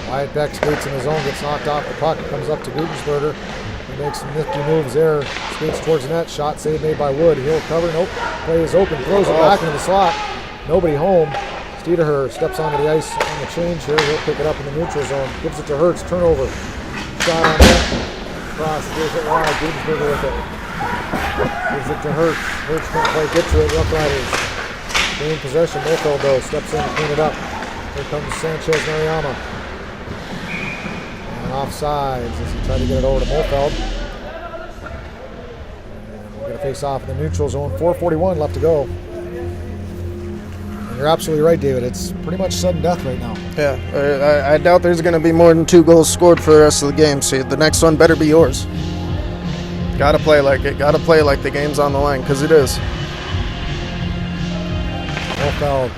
Wyatt Beck skates in the zone, gets knocked off the puck, comes up to Gutensberger. He makes some nifty moves there, skates towards the net, shot save made by Wood. He'll cover, nope, play is open, throws it back into the slot. Nobody home. Steederher steps onto the ice on the change here. He'll pick it up in the neutral zone, gives it to Hertz, turnover. Shot on net, cross, gives it wide, Gutensberger with it. Gives it to Hertz. Hertz can't quite get to it, Roughriders. Gain possession, Mofeld though, steps in to clean it up. Here comes Sanchez Mariama. Offsides as he tried to get it over to Mofeld. And we're going to face off in the neutral zone. 4:41 left to go. And you're absolutely right, David. It's pretty much sudden death right now. Yeah, I doubt there's going to be more than 2 goals scored for the rest of the game. So the next one better be yours. Got to play like it. Got to play like the game's on the line, because it is. Mofeld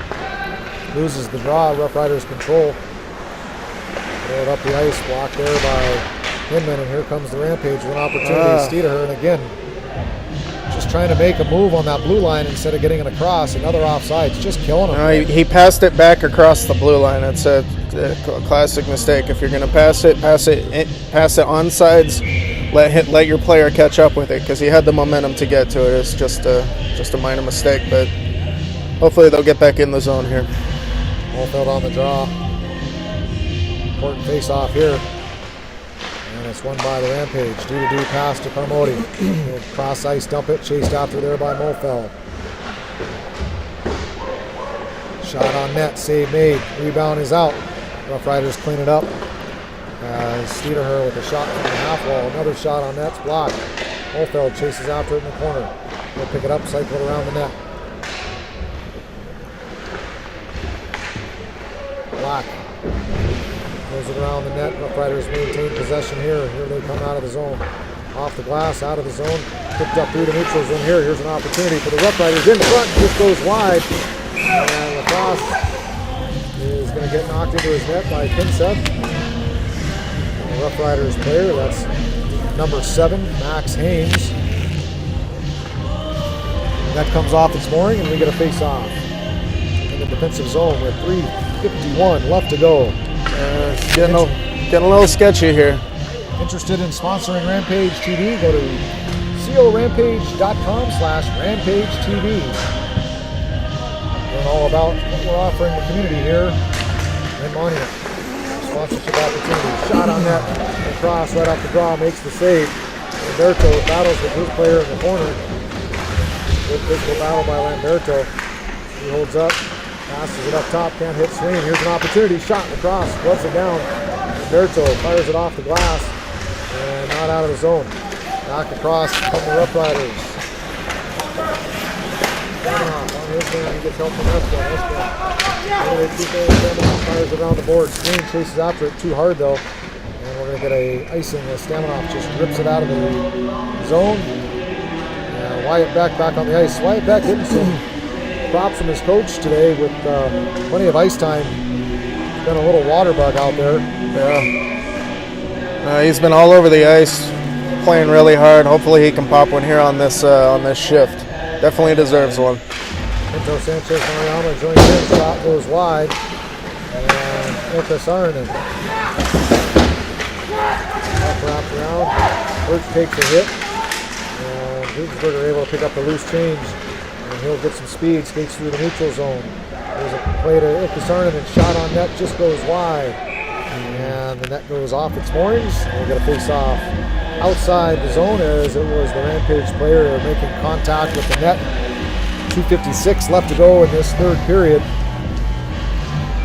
loses the draw. Roughriders control. Throw it up the ice, blocked there by Hinman, and here comes the Rampage with an opportunity. Steederher, and again, just trying to make a move on that blue line instead of getting it across. Another offsides, just killing him. No, he passed it back across the blue line. It's a classic mistake. If you're going to pass it onsides. Let your player catch up with it, because he had the momentum to get to it. It's just a minor mistake, but hopefully they'll get back in the zone here. Mofeld on the draw. Important face-off here. And it's won by the Rampage. D-to-D pass to Carmody. Cross ice, dump it, chased after there by Mofeld. Shot on net, save made. Rebound is out. Roughriders clean it up. Steederher with a shot from the half wall. Another shot on net's blocked. Mofeld chases after it in the corner. He'll pick it up, cycle it around the net. Black throws it around the net. Roughriders maintain possession here. Here they come out of the zone. Off the glass, out of the zone. Picked up through the neutral zone here. Here's an opportunity for the Roughriders in front. Just goes wide. And lacrosse is going to get knocked into his net by Kinseth. Roughriders player, that's number 7, Max Hames. That comes off its mooring, and we get a face-off in the defensive zone with 3:51 left to go. Getting a little sketchy here. Interested in sponsoring Rampage TV? Go to corampage.com/RampageTV. Learn all about what we're offering the community here in Monument. Sponsorship opportunity. Shot on net. Across right off the draw, makes the save. Roberto battles with his player in the corner. Good physical battle by Lamberto. He holds up, passes it up top, can't hit Swain. Here's an opportunity, shot across, gloves it down. Lamberto fires it off the glass and not out of the zone. Back across from the Roughriders. On his man, he gets help from Espen. Fires it around the board. Swain chases after it too hard though. And we're going to get a icing as Stamanoff just rips it out of the zone. Wyatt Beck back on the ice. Wyatt Beck getting some props from his coach today with plenty of ice time. Been a little water bug out there. Yeah. He's been all over the ice, playing really hard. Hopefully he can pop one here on this shift. Definitely deserves one. Pinto Sanchez Mariama joins in. Shot goes wide. And Ilka Saarinen. Wrapped around. Birch takes a hit. And Gugensberger able to pick up the loose change. And he'll get some speed. Skates through the neutral zone. There's a play to Ilka Saarinen. Shot on net just goes wide. And the net goes off its moorings. And we get a face off outside the zone as it was the Rampage player making contact with the net. 2:56 left to go in this third period.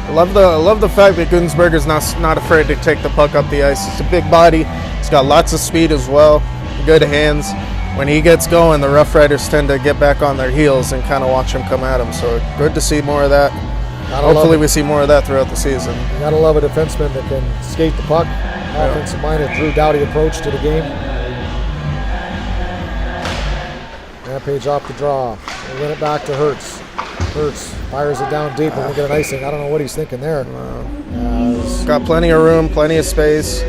I love the fact that Gugensberger's not afraid to take the puck up the ice. He's a big body. He's got lots of speed as well. Good hands. When he gets going, the Roughriders tend to get back on their heels and kind of watch him come at him. So good to see more of that. Hopefully we see more of that throughout the season. You gotta love a defenseman that can skate the puck. Offensive minded Drew Doughty approach to the game. Rampage off the draw. They win it back to Hertz. Hertz fires it down deep and we get an icing. I don't know what he's thinking there. Got plenty of room, plenty of space.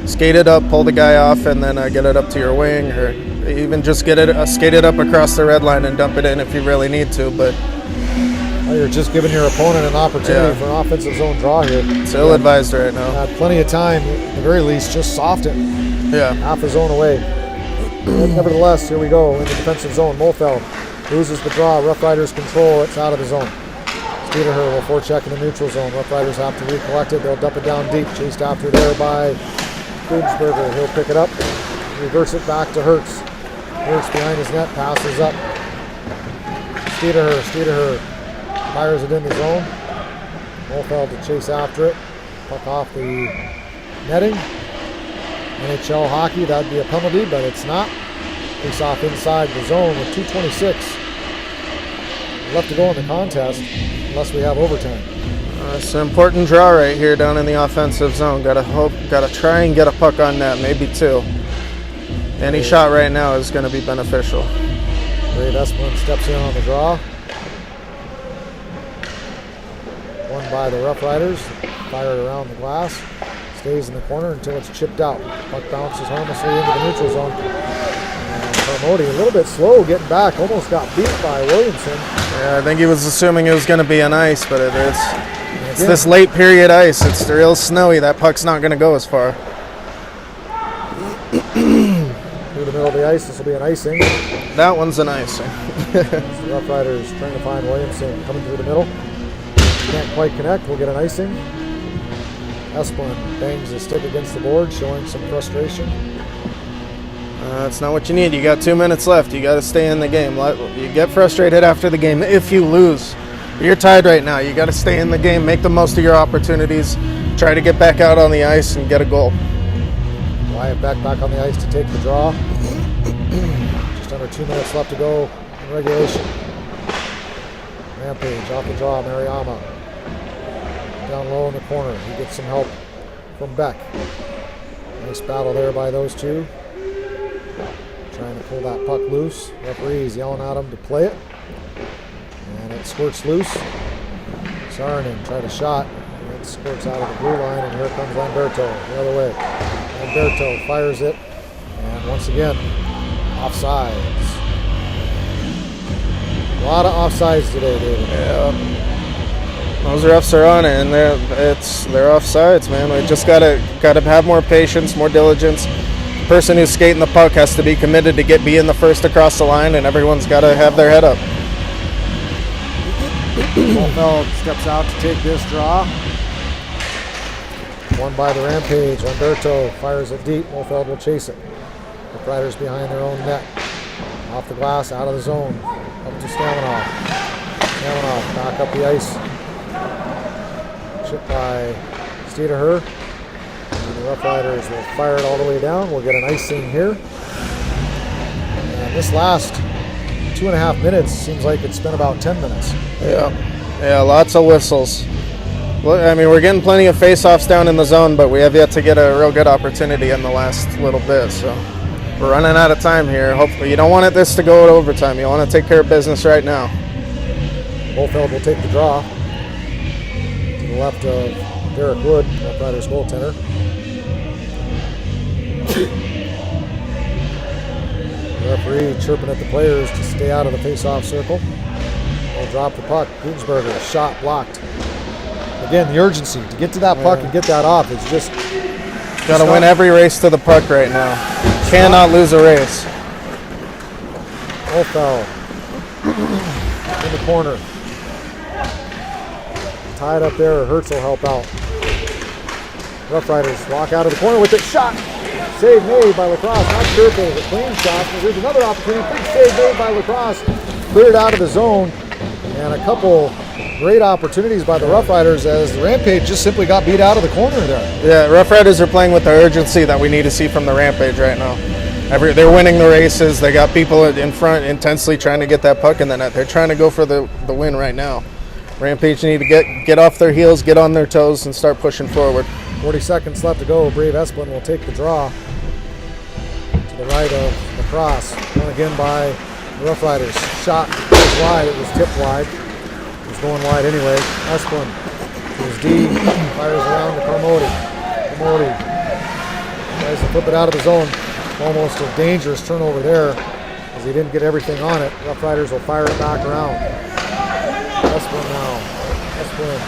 Skate it up, pull the guy off, and then get it up to your wing, or even just skate it up across the red line and dump it in if you really need to. But you're just giving your opponent an opportunity for an offensive zone draw here. It's ill-advised right now. Had plenty of time, at the very least, just soft it. Yeah. Half a zone away. Nevertheless, here we go in the defensive zone. Mofeld loses the draw. Roughriders control. It's out of the zone. Steederher will forecheck in the neutral zone. Roughriders have to recollect it. They'll dump it down deep. Chased after there by Gugensberger. He'll pick it up. Reverse it back to Hertz. Hertz behind his net. Passes up. Steederher fires it in the zone. Mofeld to chase after it. Puck off the netting. NHL hockey, that'd be a penalty, but it's not. Face off inside the zone with 2:26 left to go in the contest, unless we have overtime. It's an important draw right here down in the offensive zone. Gotta try and get a puck on net, maybe two. Any shot right now is going to be beneficial. Dave Esplin steps in on the draw. Won by the Roughriders. Fired around the glass. Stays in the corner until it's chipped out. Puck bounces harmlessly into the neutral zone. And Carmody a little bit slow getting back. Almost got beat by Williamson. Yeah, I think he was assuming it was going to be an ice, but it's this late period ice. It's real snowy. That puck's not going to go as far. Through the middle of the ice, this will be an icing. That one's an icing. The Roughriders trying to find Williamson coming through the middle. Can't quite connect. We'll get an icing. Esplin bangs his stick against the board, showing some frustration. That's not what you need. You got 2 minutes left. You got to stay in the game. You get frustrated after the game if you lose. You're tied right now. You got to stay in the game, make the most of your opportunities, try to get back out on the ice and get a goal. Wyatt back on the ice to take the draw. Just under 2 minutes left to go in regulation. Rampage off the draw, Mariama. Down low in the corner. He gets some help from Beck. Nice battle there by those two. Trying to pull that puck loose. Referee's yelling at him to play it. And it squirts loose. Saarinen tried a shot. And it squirts out of the blue line, and here comes Lamberto the other way. Lamberto fires it. And once again, offsides. A lot of offsides today, David. Yeah. Those refs are on it, and they're offsides, man. We just gotta have more patience, more diligence. The person who's skating the puck has to be committed to being the first across the line, and everyone's got to have their head up. Mofeld steps out to take this draw. Won by the Rampage. Lamberto fires it deep. Mofeld will chase it. The Riders behind their own net. Off the glass, out of the zone. Up to Staminoff. Staminoff back up the ice. Chip by Steederher. And the Roughriders will fire it all the way down. We'll get an icing here. And this last 2.5 minutes seems like it's been about 10 minutes. Yeah, lots of whistles. Well, I mean, we're getting plenty of face-offs down in the zone, but we have yet to get a real good opportunity in the last little bit. So we're running out of time here. Hopefully, you don't want this to go to overtime. You want to take care of business right now. Bolfeld will take the draw to the left of Derek Wood, Roughriders goaltender. The referee chirping at the players to stay out of the face-off circle. They'll drop the puck. Gunsberger, shot blocked. Again, the urgency to get to that puck and get that off. It's just got to win every race to the puck right now. Cannot lose a race. Bolfeld in the corner. Tied up there. Hertz will help out. Roughriders walk out of the corner with it. Shot. Save made by Lacrosse. Not sure if it was a clean shot. But there's another opportunity. Big save made by Lacrosse. Cleared out of the zone. And a couple great opportunities by the Roughriders as the Rampage just simply got beat out of the corner there. Yeah, Roughriders are playing with the urgency that we need to see from the Rampage right now. They're winning the races. They got people in front intensely trying to get that puck in the net. They're trying to go for the win right now. Rampage need to get off their heels, get on their toes, and start pushing forward. 40 seconds left to go. Brave Esplin will take the draw to the right of Lacrosse. Won again by the Roughriders. Shot was wide. It was tipped wide. It was going wide anyway. Esplin to his D. Fires around to Carmody. Carmody tries to flip it out of the zone. Almost a dangerous turnover there as he didn't get everything on it. Roughriders will fire it back around. Esplin now. Esplin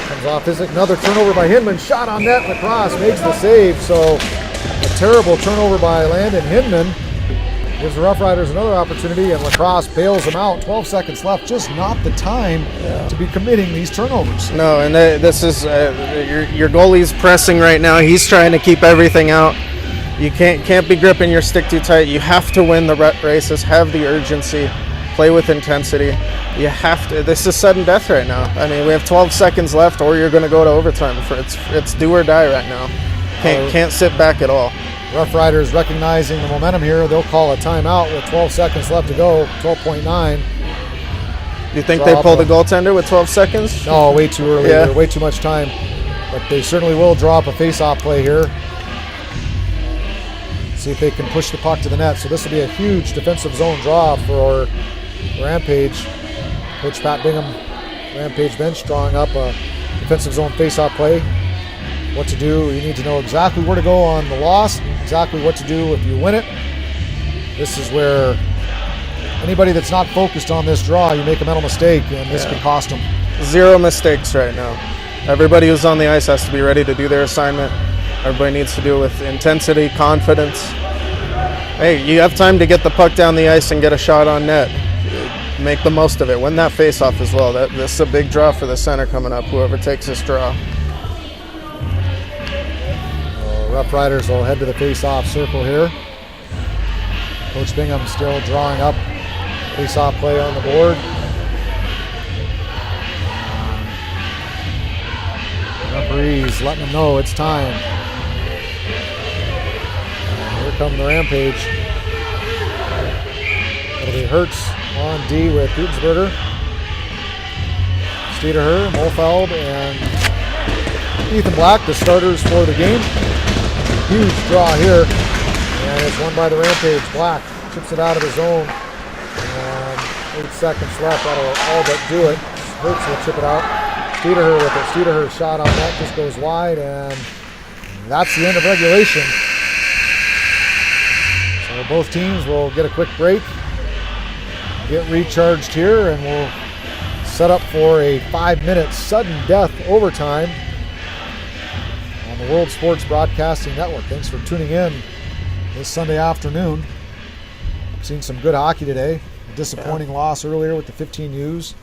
comes off. This is another turnover by Hinman. Shot on net. Lacrosse makes the save. So a terrible turnover by Landon Hinman gives the Roughriders another opportunity, and Lacrosse bails them out. 12 seconds left. Just not the time to be committing these turnovers. No, and this is your goalie's pressing right now. He's trying to keep everything out. You can't be gripping your stick too tight. You have to win the races. Have the urgency. Play with intensity. You have to. This is sudden death right now. I mean, we have 12 seconds left, or you're going to go to overtime. It's do or die right now. Can't sit back at all. Roughriders recognizing the momentum here. They'll call a timeout with 12 seconds left to go. 12.9. You think they pull the goaltender with 12 seconds? No, way too early. Yeah. Way too much time. But they certainly will draw up a face-off play here. See if they can push the puck to the net. So this will be a huge defensive zone draw for Rampage. Coach Pat Bingham, Rampage bench, drawing up a defensive zone face-off play. What to do, you need to know exactly where to go on the loss, exactly what to do if you win it. This is where anybody that's not focused on this draw, you make a mental mistake, and this could cost them. Zero mistakes right now. Everybody who's on the ice has to be ready to do their assignment. Everybody needs to do it with intensity, confidence. Hey, you have time to get the puck down the ice and get a shot on net. Make the most of it. Win that face-off as well. This is a big draw for the center coming up, whoever takes this draw. Roughriders will head to the face-off circle here. Coach Bingham still drawing up face-off play on the board. Referees letting them know it's time. Here come the Rampage. It'll be Hertz on D with Gutsberger, Steederher, Molfeld, and Ethan Black, the starters for the game. Huge draw here, and it's won by the Rampage. Black chips it out of the zone, and 8 seconds left. That'll all but do it. Hertz will chip it out. Steederher with it. Steederher's shot on net just goes wide, and that's the end of regulation. So both teams will get a quick break, get recharged here, and we'll set up for a 5-minute sudden death overtime on the World Sports Broadcasting Network. Thanks for tuning in this Sunday afternoon. I've seen some good hockey today. A disappointing loss earlier with the 15 U's,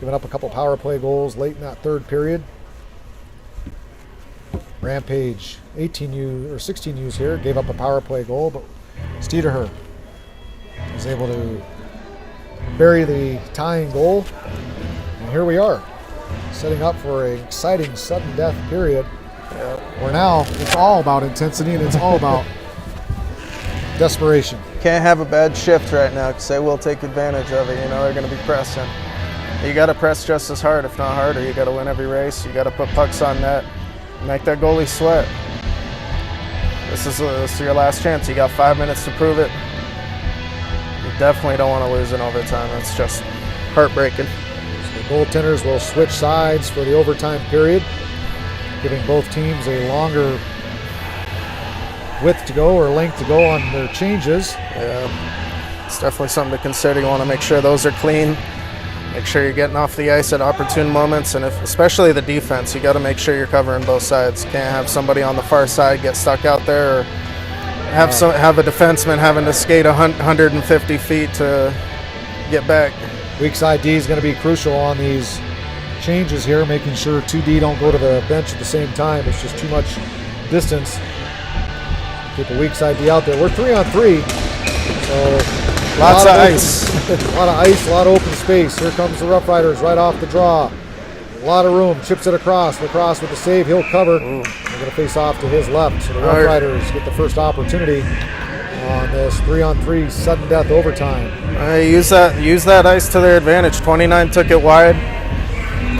giving up a couple power play goals late in that third period. Rampage 18 U or 16 U's here gave up a power play goal, but Steederher is able to bury the tying goal. And here we are, setting up for an exciting sudden death period. Where now it's all about intensity and it's all about desperation. Can't have a bad shift right now because they will take advantage of it. You know, they're going to be pressing. You got to press just as hard, if not harder. You got to win every race. You got to put pucks on net. Make that goalie sweat. This is your last chance. You got 5 minutes to prove it. You definitely don't want to lose in overtime. It's just heartbreaking. So the goaltenders will switch sides for the overtime period, giving both teams a longer width to go or length to go on their changes. Yeah, it's definitely something to consider. You want to make sure those are clean. Make sure you're getting off the ice at opportune moments, and especially the defense, you got to make sure you're covering both sides. Can't have somebody on the far side get stuck out there, or have a defenseman having to skate 150 feet to get back. Weak side D is going to be crucial on these changes here, making sure 2D don't go to the bench at the same time. It's just too much distance. Keep a weak side D out there. We're 3-on-3, so lots of ice. A lot of ice, a lot of open space. Here comes the Roughriders right off the draw. A lot of room, chips it across. Lacrosse with the save, he'll cover. Ooh. They're going to face off to his left. So the Roughriders get the first opportunity on this 3-on-3 sudden death overtime. Use that ice to their advantage. 29 took it wide,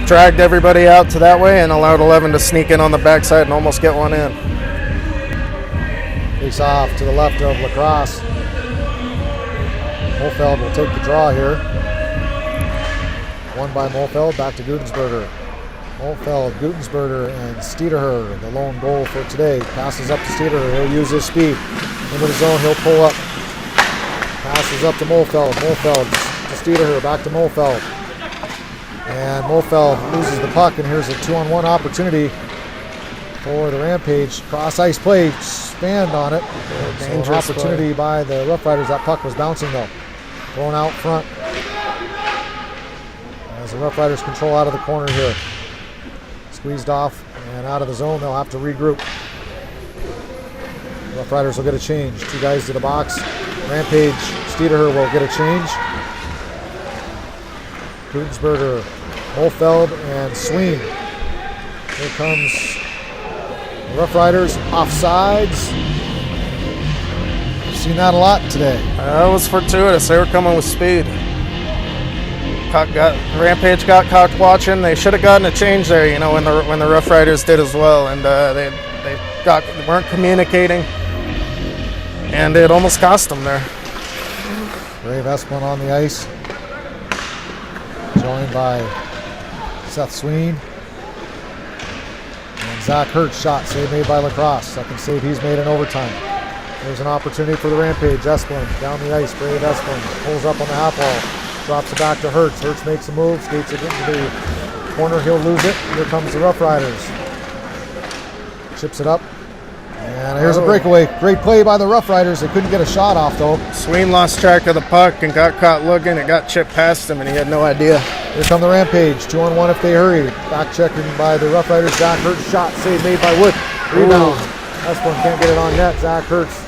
dragged everybody out to that way, and allowed 11 to sneak in on the backside and almost get one in. Face off to the left of Lacrosse. Molfeld will take the draw here. Won by Molfeld, back to Gudensberger. Molfeld, Gudensberger, and Steederher, the lone goal for today. Passes up to Steederher, he'll use his speed. Into the zone, he'll pull up. Passes up to Molfeld. Molfeld to Steederher, back to Molfeld. And Molfeld loses the puck, and here's a 2-on-1 opportunity for the Rampage. Cross ice play, spanned on it. So an opportunity by the Roughriders. That puck was bouncing though. Thrown out front. As the Roughriders control out of the corner here. Squeezed off and out of the zone. They'll have to regroup. Roughriders will get a change. Two guys to the box. Rampage, Steederher will get a change. Gudensberger, Molfeld, and Sween. Here comes Roughriders, offsides. I've seen that a lot today. That was fortuitous. They were coming with speed. Rampage got caught watching. They should have gotten a change there, you know, when the Roughriders did as well, and they weren't communicating, and it almost cost them there. Brave Esplin on the ice, joined by Seth Sween. Zach Hertz shot, save made by Lacrosse. Second save he's made in overtime. There's an opportunity for the Rampage. Esplin down the ice. Brave Esplin pulls up on the half wall. Drops it back to Hertz. Hertz makes a move. Skates it into the corner. He'll lose it. Here comes the Roughriders. Chips it up. And here's a breakaway. Great play by the Roughriders. They couldn't get a shot off though. Sween lost track of the puck and got caught looking. It got chipped past him and he had no idea. Here come the Rampage. 2-on-1 if they hurry. Back checking by the Roughriders. Zach Hertz shot. Save made by Wood. Rebound. Esplin can't get it on net. Zach Hertz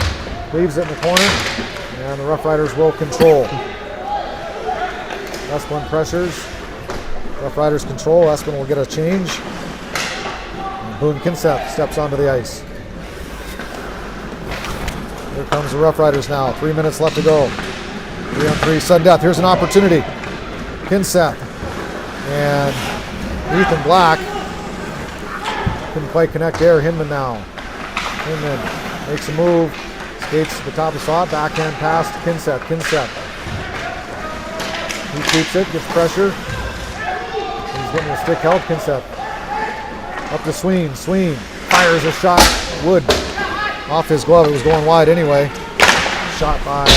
leaves it in the corner. And the Roughriders will control. Esplin pressures. Roughriders control. Esplin will get a change. And Boone Kinseth steps onto the ice. Here comes the Roughriders now. 3 minutes left to go. 3-on-3 sudden death. Here's an opportunity. Kinseth and Ethan Black couldn't quite connect there. Hinman now. Hinman makes a move. Skates to the top of the slot. Backhand pass to Kinseth. Kinseth. He keeps it. Gets pressure. He's getting a stick held. Kinseth. Up to Sween. Sween fires a shot. Wood. Off his glove, it was going wide anyway. Shot by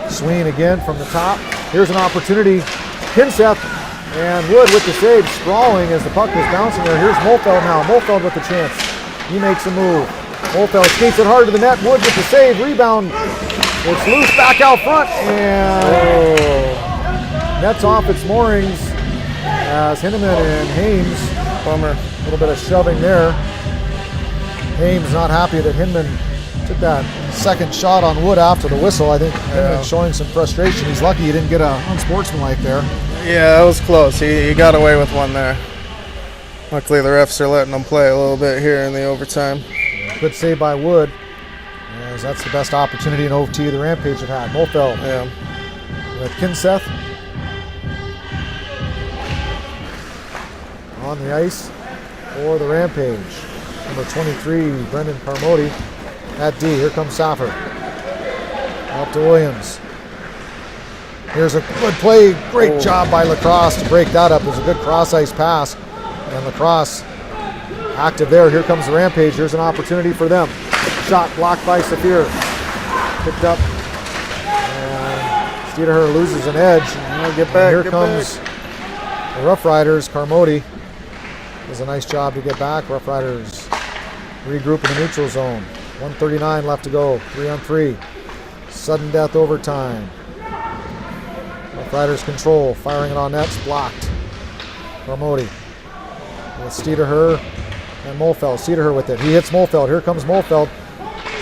Sween again from the top. Here's an opportunity. Kinseth and Wood with the save, sprawling as the puck was bouncing there. Here's Molfeld now. Molfeld with the chance. He makes a move. Molfeld skates it hard to the net. Wood with the save. Rebound. It's loose back out front. And nets off its moorings as Hinneman and Hames. Bummer. A little bit of shoving there. Hames not happy that Hinman took that second shot on Wood after the whistle. I think him showing some frustration. He's lucky he didn't get a unsportsmanlike there. Yeah, that was close. He got away with one there. Luckily, the refs are letting him play a little bit here in the overtime. Good save by Wood, as that's the best opportunity in OT the Rampage have had. Mofeld with Kinseth on the ice for the Rampage. Number 23, Brendan Carmody at D. Here comes Saffer. Up to Williams. Here's a good play. Great job by Lacrosse to break that up. It was a good cross-ice pass. And Lacrosse active there. Here comes the Rampage. Here's an opportunity for them. Shot blocked by Saphir. Picked up. And Steederher loses an edge. Get back. Here comes the Roughriders. Carmody does a nice job to get back. Roughriders regroup in the neutral zone. 1:39 left to go. 3-on-3. Sudden death overtime. Roughriders control. Firing it on nets. Blocked. Carmody with Steederher and Molfeld. Steederher with it. He hits Molfeld. Here comes Molfeld.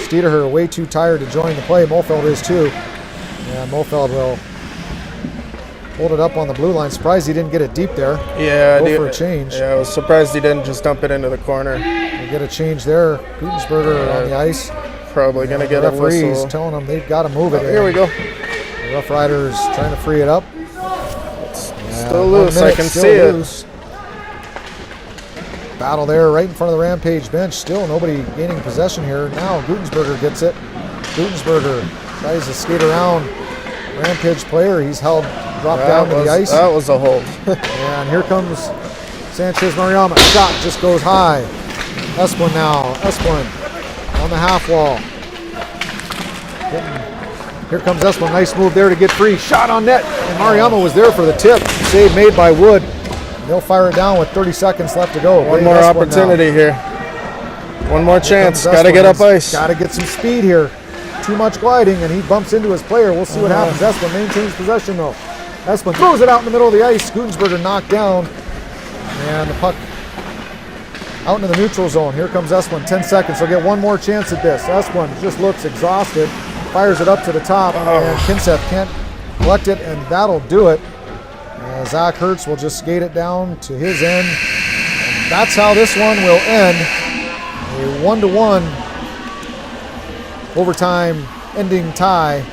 Steederher way too tired to join the play. Molfeld is too. And Molfeld will hold it up on the blue line. Surprised he didn't get it deep there. Yeah, Go for a change. Yeah, I was surprised he didn't just dump it into the corner. We'll get a change there. Gutensberger on the ice. Probably going to get a referees whistle. telling them they've got to move it. Here we go. The Roughriders trying to free it up. Still loose. I can see it. Battle there right in front of the Rampage bench. Still nobody gaining possession here. Now Gutensberger gets it. Gutensberger tries to skate around Rampage player. He's held, dropped down to the ice. That was a hold. And here comes Sanchez Mariama. Shot just goes high. Esplin now. Esplin on the half wall. Here comes Esplin. Nice move there to get free. Shot on net. And Mariama was there for the tip. Save made by Wood. They'll fire it down with 30 seconds left to go. One more opportunity here. One more chance. Got to get up ice. Got to get some speed here. Too much gliding, and he bumps into his player. We'll see what happens. Esplin maintains possession, though. Esplin throws it out in the middle of the ice. Gutensberger knocked down. And the puck out into the neutral zone. Here comes Esplin. 10 seconds. He'll get one more chance at this. Esplin just looks exhausted. Fires it up to the top. And Kinseth can't collect it, and that'll do it. Zach Hertz will just skate it down to his end. And that's how this one will end. A 1-1 overtime ending tie,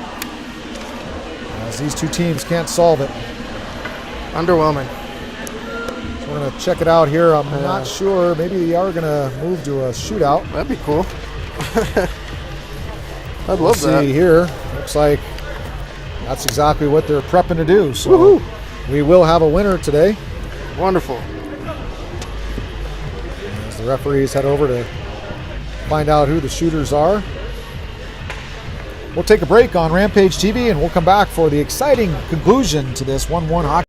as these two teams can't solve it. Underwhelming. So we're going to check it out here. I'm not sure. Maybe they are going to move to a shootout. That'd be cool. I'd love we'll that. See here. Looks like that's exactly what they're prepping to do. So we will have a winner today. Wonderful. As the referees head over to find out who the shooters are. We'll take a break on Rampage TV, and we'll come back for the exciting conclusion to this 1-1 hockey.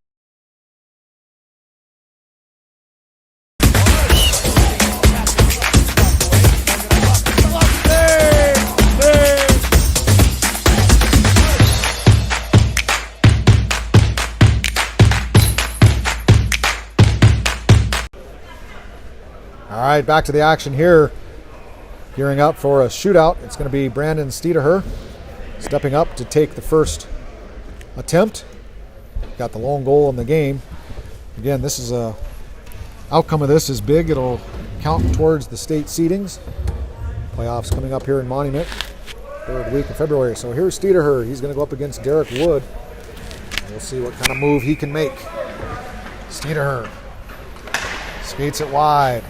All right, back to the action here. Gearing up for a shootout. It's going to be Brandon Steederher stepping up to take the first attempt. Got the lone goal in the game. Again, this is a outcome of this is big. It'll count towards the state seedings. Playoffs coming up here in Monument, third week of February. So here's Steederher. He's going to go up against Derek Wood. We'll see what kind of move he can make. Steederher skates it wide.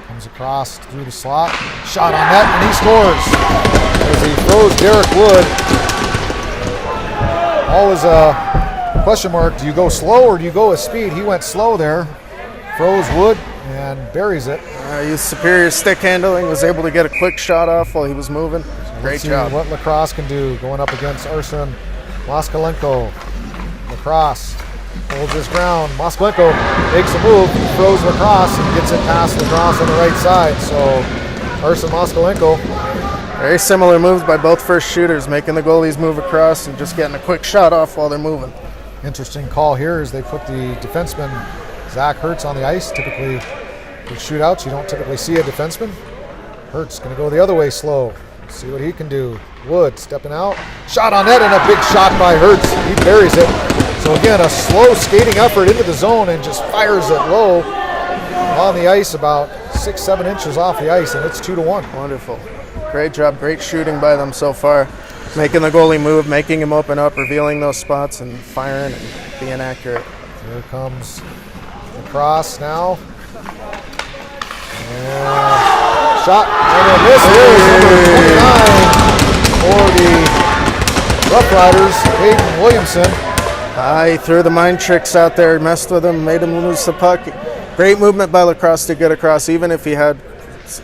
Comes across through the slot. Shot on net, and he scores. As he throws Derek Wood. Always a question mark. Do you go slow or do you go with speed? He went slow there. Throws Wood and buries it. Used superior stick handling. Was able to get a quick shot off while he was moving. Great job. What Lacrosse can do going up against Arsen Moskalenko. Lacrosse holds his ground. Moskalenko makes a move, throws Lacrosse, and gets it past Lacrosse on the right side. So Arsen Moskalenko. Very similar moves by both first shooters, making the goalies move across and just getting a quick shot off while they're moving. Interesting call here is they put the defenseman Zach Hertz on the ice. Typically with shootouts, you don't typically see a defenseman. Hertz going to go the other way slow. See what he can do. Wood stepping out. Shot on net and a big shot by Hertz. He buries it. So again, a slow skating effort into the zone and just fires it low on the ice, about 6-7 inches off the ice, and it's 2-1. Wonderful. Great job. Great shooting by them so far. Making the goalie move, making him open up, revealing those spots, and firing and being accurate. Here comes the cross now. And shot and a miss. Number 29 for the Roughriders, Hayden Williamson. He threw the mind tricks out there, messed with him, made him lose the puck. Great movement by Lacrosse to get across. Even if he had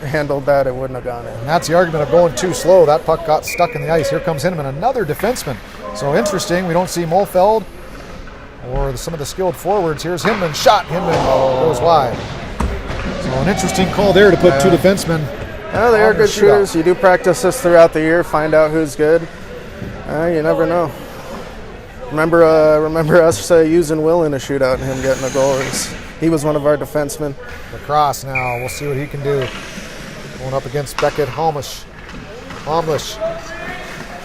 handled that, it wouldn't have gone in. And that's the argument of going too slow. That puck got stuck in the ice. Here comes Hinman, another defenseman. So interesting. We don't see Molfeld or some of the skilled forwards. Here's Hinman. Shot. Hinman goes wide. So an interesting call there to put two defensemen. Oh, they are good shooters. You do practice this throughout the year. Find out who's good. You never know. Remember us using Will in a shootout and him getting a goal. He was one of our defensemen. Lacrosse now. We'll see what he can do. Going up against Beckett Holmish. Holmish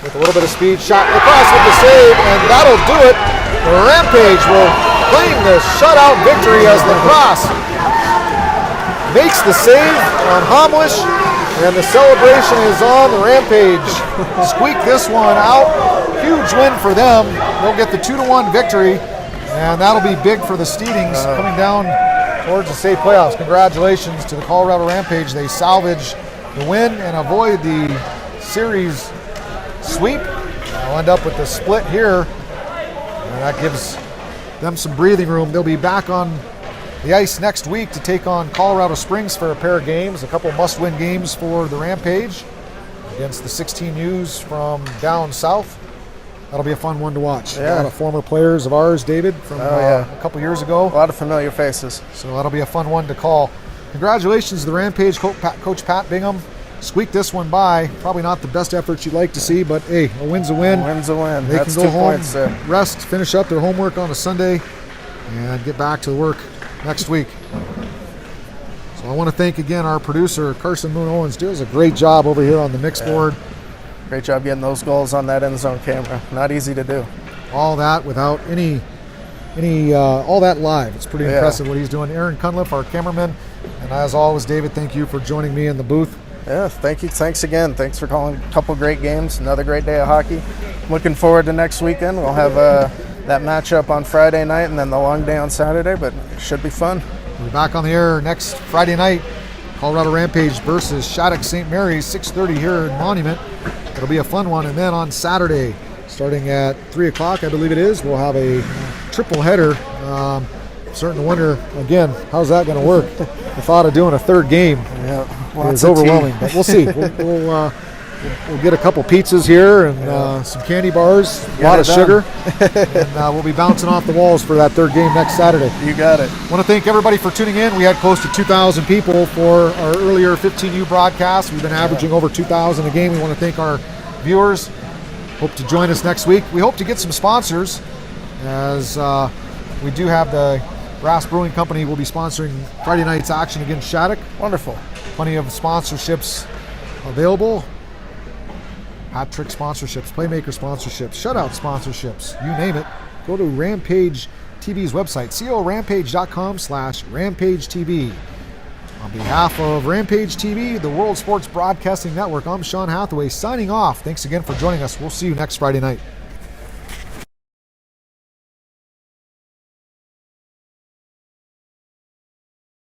with a little bit of speed. Shot. Lacrosse with the save, and that'll do it. The Rampage will claim the shutout victory as Lacrosse makes the save on Holmish, and the celebration is on. The Rampage squeak this one out. Huge win for them. They'll get the 2-1 victory, and that'll be big for the Steedings coming down towards the state playoffs. Congratulations to the Colorado Rampage. They salvage the win and avoid the series sweep. They'll end up with the split here, and that gives them some breathing room. They'll be back on the ice next week to take on Colorado Springs for a pair of games, a couple must-win games for the Rampage against the 16Us from down south. That'll be a fun one to watch. Yeah. A lot of former players of ours, David, from a couple years ago. A lot of familiar faces. So that'll be a fun one to call. Congratulations to the Rampage, Coach Pat Bingham. Squeaked this one by. Probably not the best effort you'd like to see, but hey, a win's a win. A win's a win. They That's can go 2 home, points there. rest, finish up their homework on a Sunday, and get back to work next week. So I want to thank again our producer, Carson Moon Owens. Does a great job over here on the mix board. Great job getting those goals on that end zone camera. Not easy to do. All that without any all that live. It's pretty impressive what he's doing. Aaron Cunliffe, our cameraman. And as always, David, thank you for joining me in the booth. Yeah, thank you. Thanks again. Thanks for calling a couple great games. Another great day of hockey. Looking forward to next weekend. We'll have that matchup on Friday night and then the long day on Saturday, but it should be fun. We'll be back on the air next Friday night. Colorado Rampage versus Shattuck St. Mary's, 6:30 here in Monument. It'll be a fun one. And then on Saturday, starting at 3 o'clock, I believe it is, we'll have a triple header. Starting to wonder, again, how's that going to work? The thought of doing a third game is overwhelming, but we'll see. We'll get a couple pizzas here and some candy bars, a lot of sugar, and we'll be bouncing off the walls for that third game next Saturday. You got it. I want to thank everybody for tuning in. We had close to 2,000 people for our earlier 15U broadcast. We've been averaging over 2,000 a game. We want to thank our viewers. Hope to join us next week. We hope to get some sponsors, as we do have the Brass Brewing Company will be sponsoring Friday night's action against Shattuck. Wonderful. Plenty of sponsorships available. Hat trick sponsorships, playmaker sponsorships, shutout sponsorships, you name it. Go to Rampage TV's website, corampage.com/RampageTV. On behalf of Rampage TV, the World Sports Broadcasting Network, I'm Sean Hathaway signing off. Thanks again for joining us. We'll see you next Friday night.